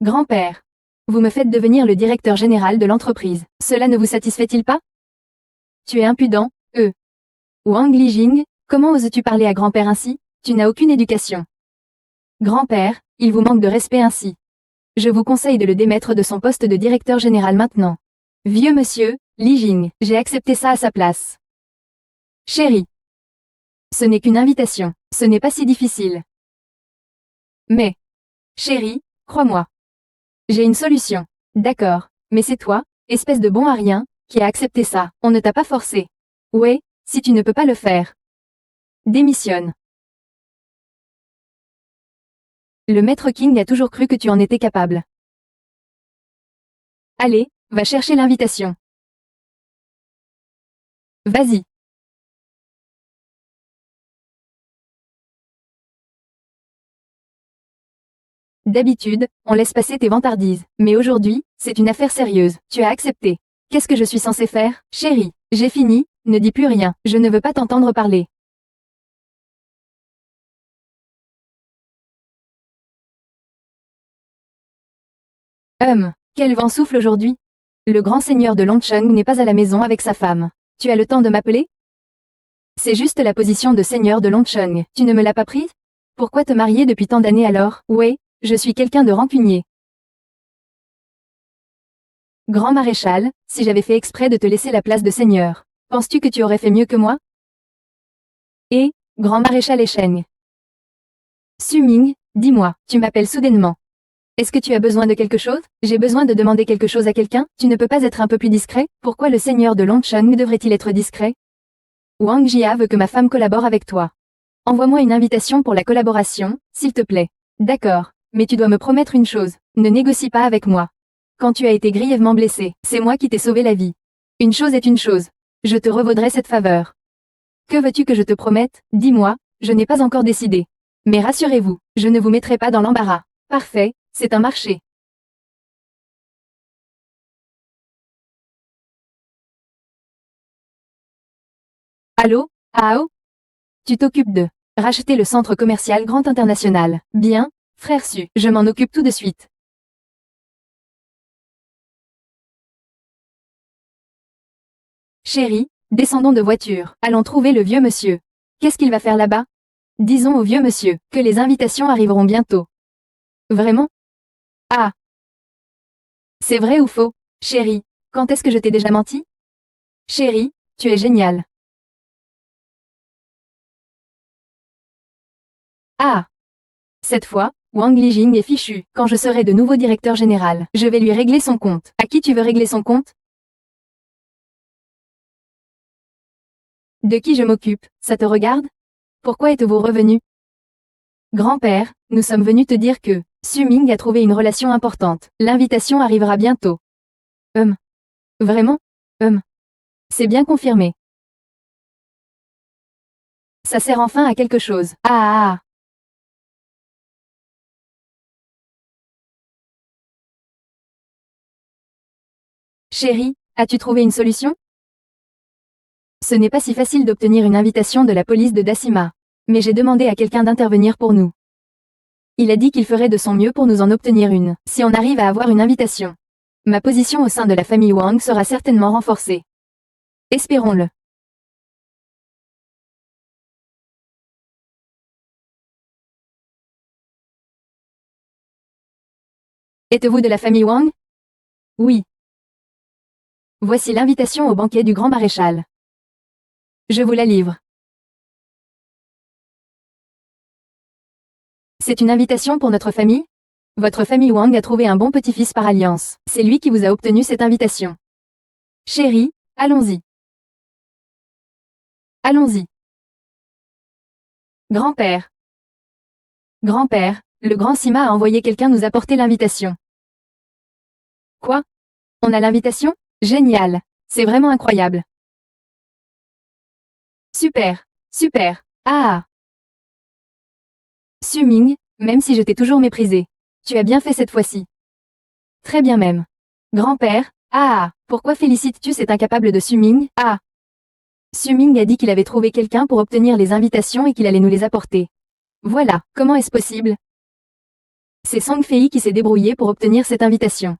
Grand-père. Vous me faites devenir le directeur général de l'entreprise. Cela ne vous satisfait-il pas? Tu es impudent, Wang Lijing, comment oses-tu parler à grand-père ainsi? Tu n'as aucune éducation. Grand-père, il vous manque de respect ainsi. Je vous conseille de le démettre de son poste de directeur général maintenant. Vieux monsieur, Lijing, j'ai accepté ça à sa place. Chérie. Ce n'est qu'une invitation, ce n'est pas si difficile. Mais, chérie, crois-moi. J'ai une solution. D'accord, mais c'est toi, espèce de bon à rien, qui a accepté ça. On ne t'a pas forcé. Ouais, si tu ne peux pas le faire. Démissionne. Le maître King a toujours cru que tu en étais capable. Allez, va chercher l'invitation. Vas-y. D'habitude, on laisse passer tes vantardises. Mais aujourd'hui, c'est une affaire sérieuse. Tu as accepté. Qu'est-ce que je suis censée faire? Chérie, j'ai fini, ne dis plus rien. Je ne veux pas t'entendre parler. Quel vent souffle aujourd'hui? Le grand seigneur de Longcheng n'est pas à la maison avec sa femme. Tu as le temps de m'appeler? C'est juste la position de seigneur de Longcheng. Tu ne me l'as pas prise? Pourquoi te marier depuis tant d'années alors? Ouais, je suis quelqu'un de rancunier. Grand maréchal, si j'avais fait exprès de te laisser la place de seigneur, penses-tu que tu aurais fait mieux que moi? Et, grand maréchal Esheng. Su Ming, dis-moi, tu m'appelles soudainement. Est-ce que tu as besoin de quelque chose? J'ai besoin de demander quelque chose à quelqu'un? Tu ne peux pas être un peu plus discret? Pourquoi le seigneur de Longcheng devrait-il être discret? Wang Jia veut que ma femme collabore avec toi. Envoie-moi une invitation pour la collaboration, s'il te plaît. D'accord, mais tu dois me promettre une chose, ne négocie pas avec moi. Quand tu as été grièvement blessé, c'est moi qui t'ai sauvé la vie. Une chose est une chose. Je te revaudrai cette faveur. Que veux-tu que je te promette? Dis-moi, je n'ai pas encore décidé. Mais rassurez-vous, je ne vous mettrai pas dans l'embarras. Parfait, c'est un marché. Allô? Ao? Tu t'occupes de racheter le centre commercial Grand International. Bien, frère Su, je m'en occupe tout de suite. Chérie, descendons de voiture. Allons trouver le vieux monsieur. Qu'est-ce qu'il va faire là-bas? Disons au vieux monsieur que les invitations arriveront bientôt. Vraiment? Ah, c'est vrai ou faux? Chérie, quand est-ce que je t'ai déjà menti? Chérie, tu es géniale. Ah, cette fois, Wang Lijing est fichu. Quand je serai de nouveau directeur général, je vais lui régler son compte. À qui tu veux régler son compte? De qui je m'occupe, ça te regarde? Pourquoi êtes-vous revenu? Grand-père, nous sommes venus te dire que Su Ming a trouvé une relation importante. L'invitation arrivera bientôt. Vraiment? C'est bien confirmé. Ça sert enfin à quelque chose. Ah. Chérie, as-tu trouvé une solution? Ce n'est pas si facile d'obtenir une invitation de la police de Dasima. Mais j'ai demandé à quelqu'un d'intervenir pour nous. Il a dit qu'il ferait de son mieux pour nous en obtenir une, si on arrive à avoir une invitation. Ma position au sein de la famille Wang sera certainement renforcée. Espérons-le. Êtes-vous de la famille Wang? Oui. Voici l'invitation au banquet du grand maréchal. Je vous la livre. C'est une invitation pour notre famille? Votre famille Wang a trouvé un bon petit-fils par alliance. C'est lui qui vous a obtenu cette invitation. Chérie, allons-y. Allons-y. Grand-père. Grand-père, le grand Sima a envoyé quelqu'un nous apporter l'invitation. Quoi? On a l'invitation? Génial. C'est vraiment incroyable. Super. Super. Ah. Su Ming, même si je t'ai toujours méprisé. Tu as bien fait cette fois-ci. Très bien même. Grand-père, pourquoi félicites-tu cet incapable de Su Ming? Su Ming a dit qu'il avait trouvé quelqu'un pour obtenir les invitations et qu'il allait nous les apporter. Voilà, comment est-ce possible? C'est Sang Fei qui s'est débrouillé pour obtenir cette invitation.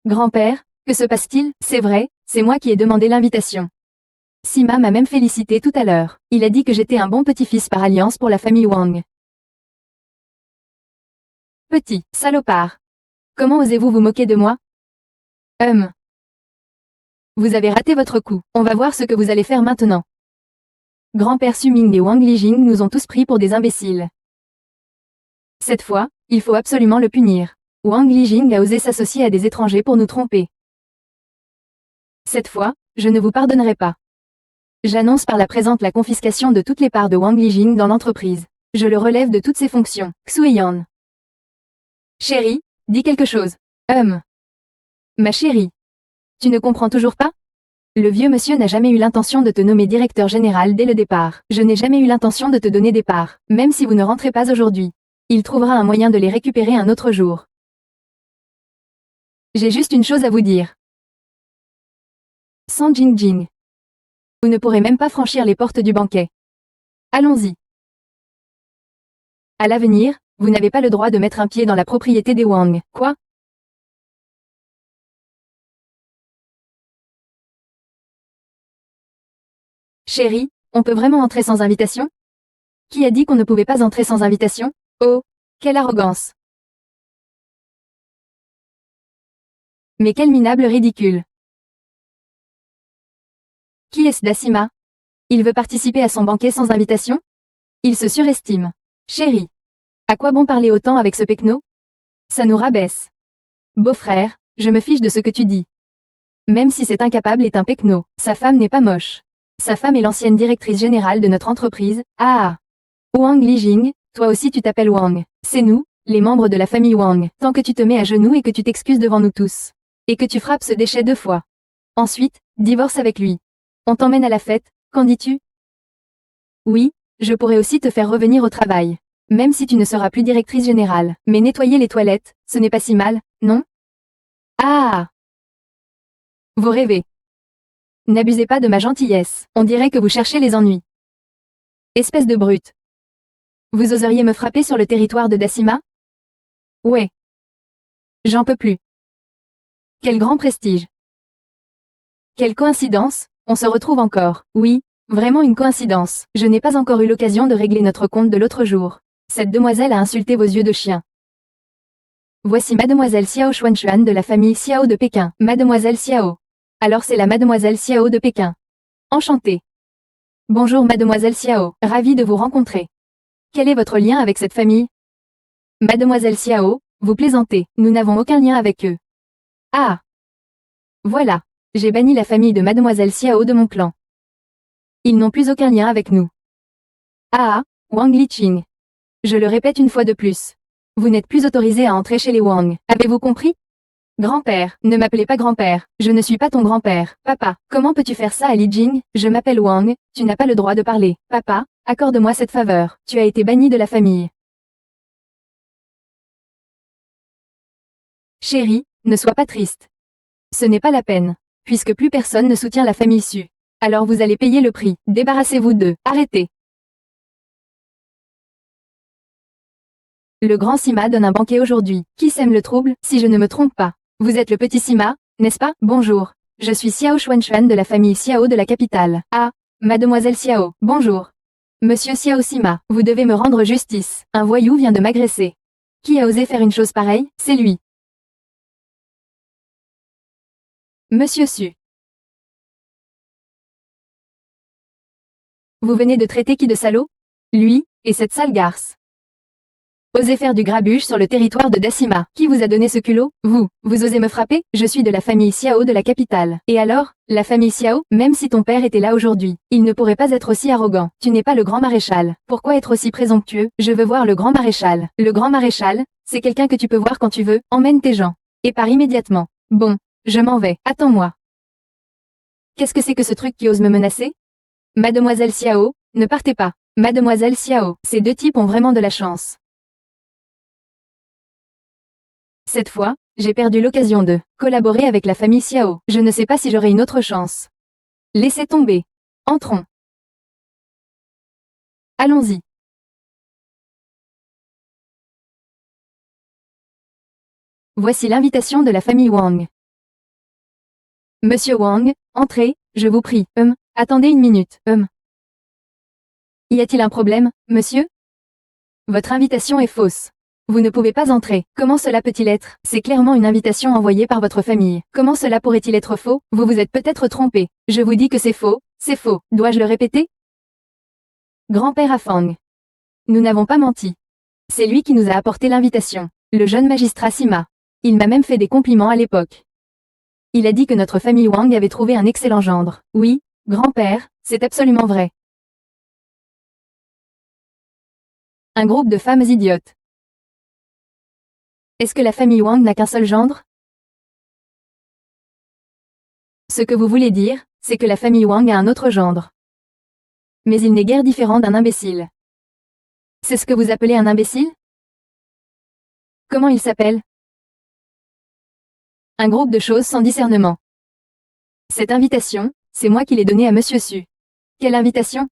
Grand-père, que se passe-t-il? C'est vrai, c'est moi qui ai demandé l'invitation. Sima m'a même félicité tout à l'heure. Il a dit que j'étais un bon petit-fils par alliance pour la famille Wang. Petit, salopard. Comment osez-vous vous moquer de moi? Vous avez raté votre coup. On va voir ce que vous allez faire maintenant. Grand-père Su Ming et Wang Lijing nous ont tous pris pour des imbéciles. Cette fois, il faut absolument le punir. Wang Lijing a osé s'associer à des étrangers pour nous tromper. Cette fois, je ne vous pardonnerai pas. J'annonce par la présente la confiscation de toutes les parts de Wang Lijing dans l'entreprise. Je le relève de toutes ses fonctions. Xueyan. Chérie, dis quelque chose. Ma chérie. Tu ne comprends toujours pas? Le vieux monsieur n'a jamais eu l'intention de te nommer directeur général dès le départ. Je n'ai jamais eu l'intention de te donner des parts, même si vous ne rentrez pas aujourd'hui. Il trouvera un moyen de les récupérer un autre jour. J'ai juste une chose à vous dire. Sans Jing. Vous ne pourrez même pas franchir les portes du banquet. Allons-y. À l'avenir, vous n'avez pas le droit de mettre un pied dans la propriété des Wang. Quoi? Chérie, on peut vraiment entrer sans invitation? Qui a dit qu'on ne pouvait pas entrer sans invitation? Oh, quelle arrogance! Mais quel minable ridicule! Qui est-ce Dassima? Il veut participer à son banquet sans invitation? Il se surestime. Chérie. À quoi bon parler autant avec ce pecno? Ça nous rabaisse. Beau-frère, je me fiche de ce que tu dis. Même si cet incapable est un pecno, sa femme n'est pas moche. Sa femme est l'ancienne directrice générale de notre entreprise. Ah! Wang Lijing, toi aussi tu t'appelles Wang. C'est nous, les membres de la famille Wang. Tant que tu te mets à genoux et que tu t'excuses devant nous tous. Et que tu frappes ce déchet 2 fois. Ensuite, divorce avec lui. On t'emmène à la fête, qu'en dis-tu? Oui, je pourrais aussi te faire revenir au travail. Même si tu ne seras plus directrice générale. Mais nettoyer les toilettes, ce n'est pas si mal, non? Ah! Vous rêvez. N'abusez pas de ma gentillesse. On dirait que vous cherchez les ennuis. Espèce de brute. Vous oseriez me frapper sur le territoire de Dassima? Ouais. J'en peux plus. Quel grand prestige. Quelle coïncidence, on se retrouve encore. Oui, vraiment une coïncidence. Je n'ai pas encore eu l'occasion de régler notre compte de l'autre jour. Cette demoiselle a insulté vos yeux de chien. Voici mademoiselle Xiao Xuanchuan de la famille Xiao de Pékin. Mademoiselle Xiao. Alors c'est la mademoiselle Xiao de Pékin. Enchantée. Bonjour mademoiselle Xiao, ravie de vous rencontrer. Quel est votre lien avec cette famille? Mademoiselle Xiao, vous plaisantez, nous n'avons aucun lien avec eux. Ah! Voilà, j'ai banni la famille de mademoiselle Xiao de mon clan. Ils n'ont plus aucun lien avec nous. Ah! Wang Liqing. Je le répète une fois de plus. Vous n'êtes plus autorisé à entrer chez les Wang, avez-vous compris? Grand-père, ne m'appelez pas grand-père, je ne suis pas ton grand-père. Papa, comment peux-tu faire ça à Li Jing? Je m'appelle Wang, tu n'as pas le droit de parler. Papa, accorde-moi cette faveur, tu as été banni de la famille. Chérie, ne sois pas triste. Ce n'est pas la peine, puisque plus personne ne soutient la famille Su. Alors vous allez payer le prix, débarrassez-vous d'eux, arrêtez. Le grand Sima donne un banquet aujourd'hui. Qui sème le trouble, si je ne me trompe pas? Vous êtes le petit Sima, n'est-ce pas? Bonjour. Je suis Xiao Xuanchuan de la famille Xiao de la capitale. Ah, mademoiselle Xiao, bonjour. Monsieur Xiao Sima, vous devez me rendre justice. Un voyou vient de m'agresser. Qui a osé faire une chose pareille? C'est lui. Monsieur Su. Vous venez de traiter qui de salaud? Lui, et cette sale garce. Osez faire du grabuge sur le territoire de Dassima. Qui vous a donné ce culot? Vous osez me frapper? Je suis de la famille Xiao de la capitale. Et alors, la famille Xiao, même si ton père était là aujourd'hui, il ne pourrait pas être aussi arrogant. Tu n'es pas le grand maréchal. Pourquoi être aussi présomptueux? Je veux voir le grand maréchal. Le grand maréchal, c'est quelqu'un que tu peux voir quand tu veux. Emmène tes gens. Et pars immédiatement. Bon, je m'en vais. Attends-moi. Qu'est-ce que c'est que ce truc qui ose me menacer? Mademoiselle Xiao, ne partez pas. Mademoiselle Xiao, ces deux types ont vraiment de la chance. Cette fois, j'ai perdu l'occasion de collaborer avec la famille Xiao. Je ne sais pas si j'aurai une autre chance. Laissez tomber. Entrons. Allons-y. Voici l'invitation de la famille Wang. Monsieur Wang, entrez, je vous prie. Attendez une minute. Y a-t-il un problème, monsieur? Votre invitation est fausse. Vous ne pouvez pas entrer. Comment cela peut-il être? C'est clairement une invitation envoyée par votre famille. Comment cela pourrait-il être faux? Vous vous êtes peut-être trompé. Je vous dis que c'est faux, c'est faux. Dois-je le répéter? Grand-père Afang. Nous n'avons pas menti. C'est lui qui nous a apporté l'invitation. Le jeune magistrat Sima. Il m'a même fait des compliments à l'époque. Il a dit que notre famille Wang avait trouvé un excellent gendre. Oui, grand-père, c'est absolument vrai. Un groupe de femmes idiotes. Est-ce que la famille Wang n'a qu'un seul gendre? Ce que vous voulez dire, c'est que la famille Wang a un autre gendre. Mais il n'est guère différent d'un imbécile. C'est ce que vous appelez un imbécile? Comment il s'appelle? Un groupe de choses sans discernement. Cette invitation, c'est moi qui l'ai donnée à Monsieur Su. Quelle invitation?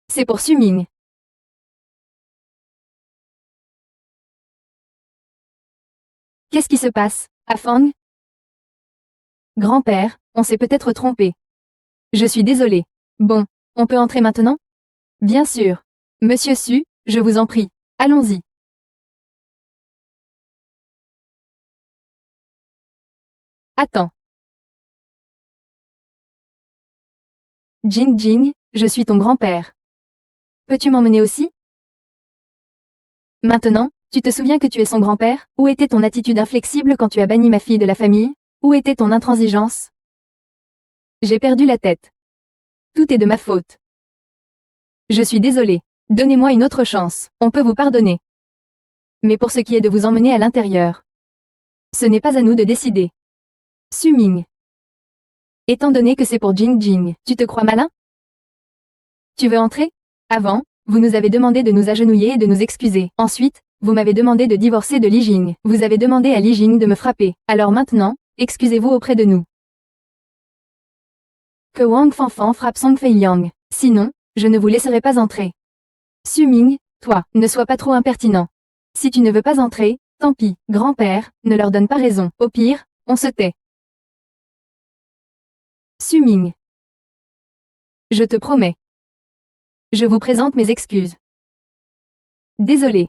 C'est pour Su Ming. Qu'est-ce qui se passe, à Fang? Grand-père, on s'est peut-être trompé. Je suis désolé. Bon, on peut entrer maintenant? Bien sûr. Monsieur Su, je vous en prie. Allons-y. Attends. Jing Jing, je suis ton grand-père. Peux-tu m'emmener aussi? Maintenant, tu te souviens que tu es son grand-père? Où était ton attitude inflexible quand tu as banni ma fille de la famille? Où était ton intransigeance? J'ai perdu la tête. Tout est de ma faute. Je suis désolé. Donnez-moi une autre chance, on peut vous pardonner. Mais pour ce qui est de vous emmener à l'intérieur, ce n'est pas à nous de décider. Su Ming. Étant donné que c'est pour Jing Jing, tu te crois malin? Tu veux entrer? Avant, vous nous avez demandé de nous agenouiller et de nous excuser. Ensuite, vous m'avez demandé de divorcer de Li Jing. Vous avez demandé à Li Jing de me frapper. Alors maintenant, excusez-vous auprès de nous. Que Wang Fanfan frappe Song Fei Liang. Sinon, je ne vous laisserai pas entrer. Su Ming, toi, ne sois pas trop impertinent. Si tu ne veux pas entrer, tant pis. Grand-père, ne leur donne pas raison. Au pire, on se tait. Su Ming. Je te promets. Je vous présente mes excuses. Désolé,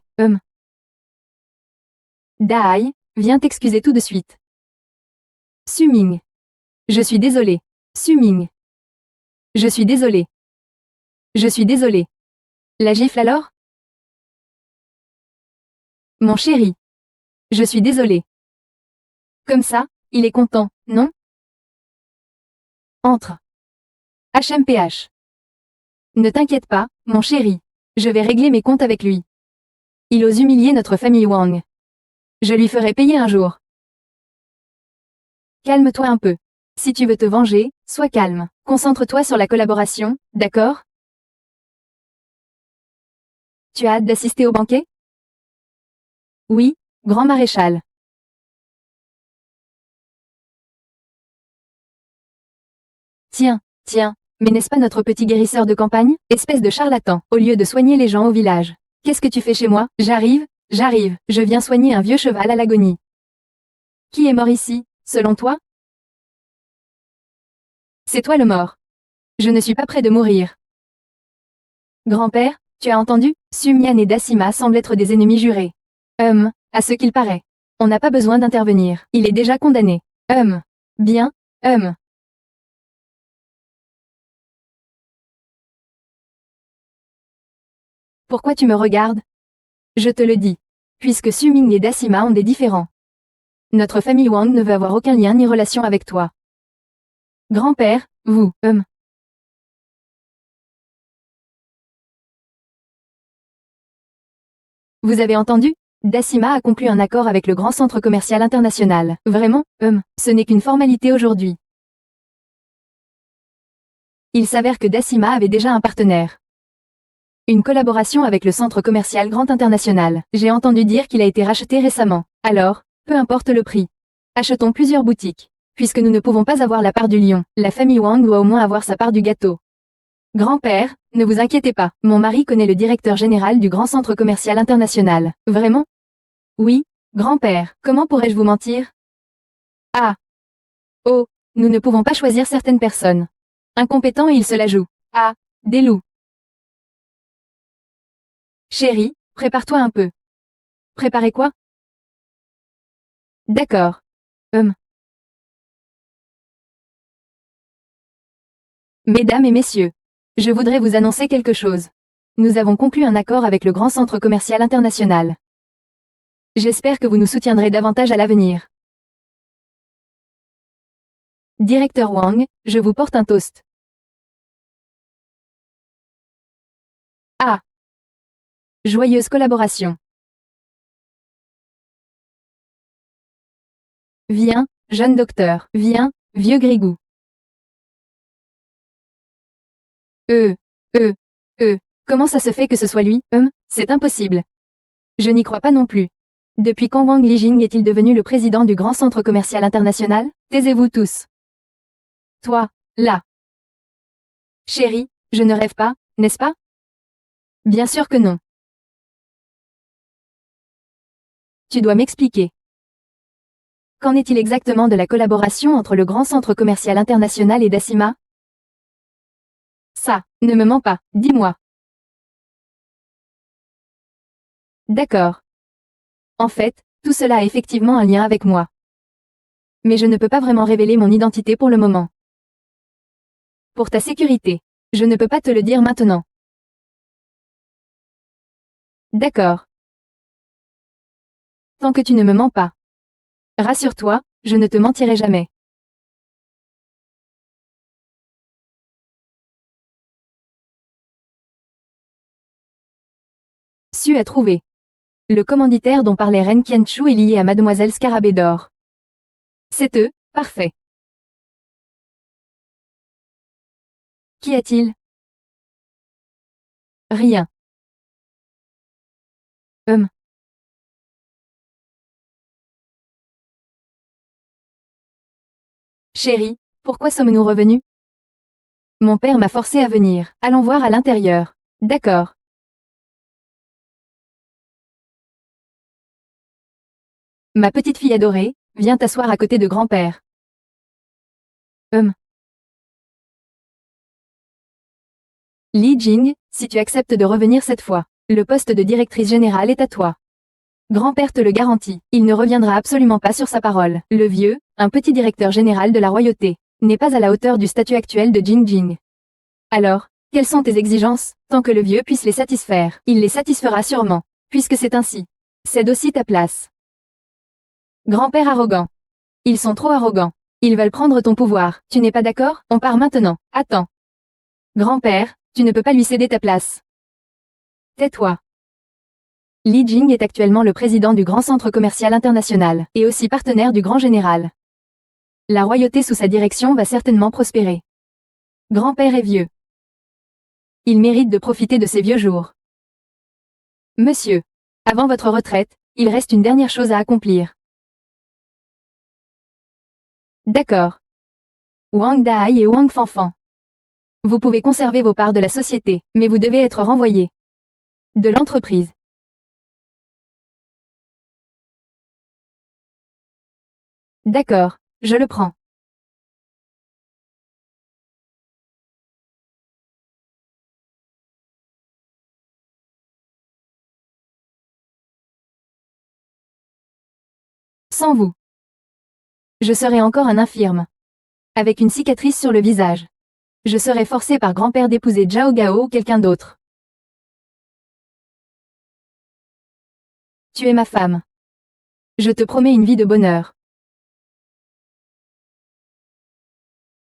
Dai, viens t'excuser tout de suite. Su Ming. Je suis désolé. Su Ming. Je suis désolé. Je suis désolé. La gifle alors? Mon chéri. Je suis désolé. Comme ça, il est content, non? Entre. HMPH. Ne t'inquiète pas, mon chéri. Je vais régler mes comptes avec lui. Il ose humilier notre famille Wang. Je lui ferai payer un jour. Calme-toi un peu. Si tu veux te venger, sois calme. Concentre-toi sur la collaboration, d'accord? Tu as hâte d'assister au banquet? Oui, grand maréchal. Tiens, mais n'est-ce pas notre petit guérisseur de campagne? Espèce de charlatan, au lieu de soigner les gens au village. Qu'est-ce que tu fais chez moi? J'arrive, je viens soigner un vieux cheval à l'agonie. Qui est mort ici, selon toi? C'est toi le mort. Je ne suis pas près de mourir. Grand-père, tu as entendu? Su Mian et Dassima semblent être des ennemis jurés. À ce qu'il paraît. On n'a pas besoin d'intervenir. Il est déjà condamné. Bien, Pourquoi tu me regardes? Je te le dis. Puisque Su Ming et Dassima ont des différends. Notre famille Wang ne veut avoir aucun lien ni relation avec toi. Grand-père, vous, Vous avez entendu? Dassima a conclu un accord avec le grand centre commercial international. Vraiment, ce n'est qu'une formalité aujourd'hui. Il s'avère que Dassima avait déjà un partenaire. Une collaboration avec le centre commercial Grand International. J'ai entendu dire qu'il a été racheté récemment. Alors, peu importe le prix. Achetons plusieurs boutiques. Puisque nous ne pouvons pas avoir la part du lion, la famille Wang doit au moins avoir sa part du gâteau. Grand-père, ne vous inquiétez pas, mon mari connaît le directeur général du grand centre commercial international. Vraiment? Oui, grand-père, comment pourrais-je vous mentir? Ah. Oh, nous ne pouvons pas choisir certaines personnes. Incompétents et ils se la jouent. Ah, des loups. Chérie, prépare-toi un peu. Préparez quoi? D'accord. Mesdames et messieurs, je voudrais vous annoncer quelque chose. Nous avons conclu un accord avec le grand centre commercial international. J'espère que vous nous soutiendrez davantage à l'avenir. Directeur Wang, je vous porte un toast. Ah. Joyeuse collaboration. Viens, jeune docteur. Viens, vieux grigou. Euh, euh, comment ça se fait que ce soit lui? C'est impossible. Je n'y crois pas non plus. Depuis quand Wang Lijing est-il devenu le président du grand centre commercial international? Taisez-vous tous. Toi, là. Chérie, je ne rêve pas, n'est-ce pas? Bien sûr que non. Tu dois m'expliquer. Qu'en est-il exactement de la collaboration entre le grand centre commercial international et Dacima? Ça, ne me mens pas, dis-moi. D'accord. En fait, tout cela a effectivement un lien avec moi. Mais je ne peux pas vraiment révéler mon identité pour le moment. Pour ta sécurité. Je ne peux pas te le dire maintenant. D'accord. Tant que tu ne me mens pas. Rassure-toi, je ne te mentirai jamais. Su à trouver. Le commanditaire dont parlait Ren Qianchu est lié à Mademoiselle Scarabée d'Or. C'est eux, parfait. Qu'y a-t-il? Rien. Chérie, pourquoi sommes-nous revenus? Mon père m'a forcé à venir. Allons voir à l'intérieur. D'accord. Ma petite fille adorée, viens t'asseoir à côté de grand-père. Li Jing, si tu acceptes de revenir cette fois, le poste de directrice générale est à toi. Grand-père te le garantit, il ne reviendra absolument pas sur sa parole. Le vieux, un petit directeur général de la royauté, n'est pas à la hauteur du statut actuel de Jing Jing. Alors, quelles sont tes exigences? Tant que le vieux puisse les satisfaire, il les satisfera sûrement, puisque c'est ainsi. Cède aussi ta place. Grand-père arrogant. Ils sont trop arrogants. Ils veulent prendre ton pouvoir. Tu n'es pas d'accord? On part maintenant. Attends. Grand-père, tu ne peux pas lui céder ta place. Tais-toi. Li Jing est actuellement le président du grand centre commercial international, et aussi partenaire du grand général. La royauté sous sa direction va certainement prospérer. Grand-père est vieux. Il mérite de profiter de ses vieux jours. Monsieur. Avant votre retraite, il reste une dernière chose à accomplir. D'accord. Wang Dai et Wang Fanfan. Vous pouvez conserver vos parts de la société, mais vous devez être renvoyé de l'entreprise. D'accord, je le prends. Sans vous. Je serai encore un infirme. Avec une cicatrice sur le visage. Je serai forcé par grand-père d'épouser Zhao Gao ou quelqu'un d'autre. Tu es ma femme. Je te promets une vie de bonheur.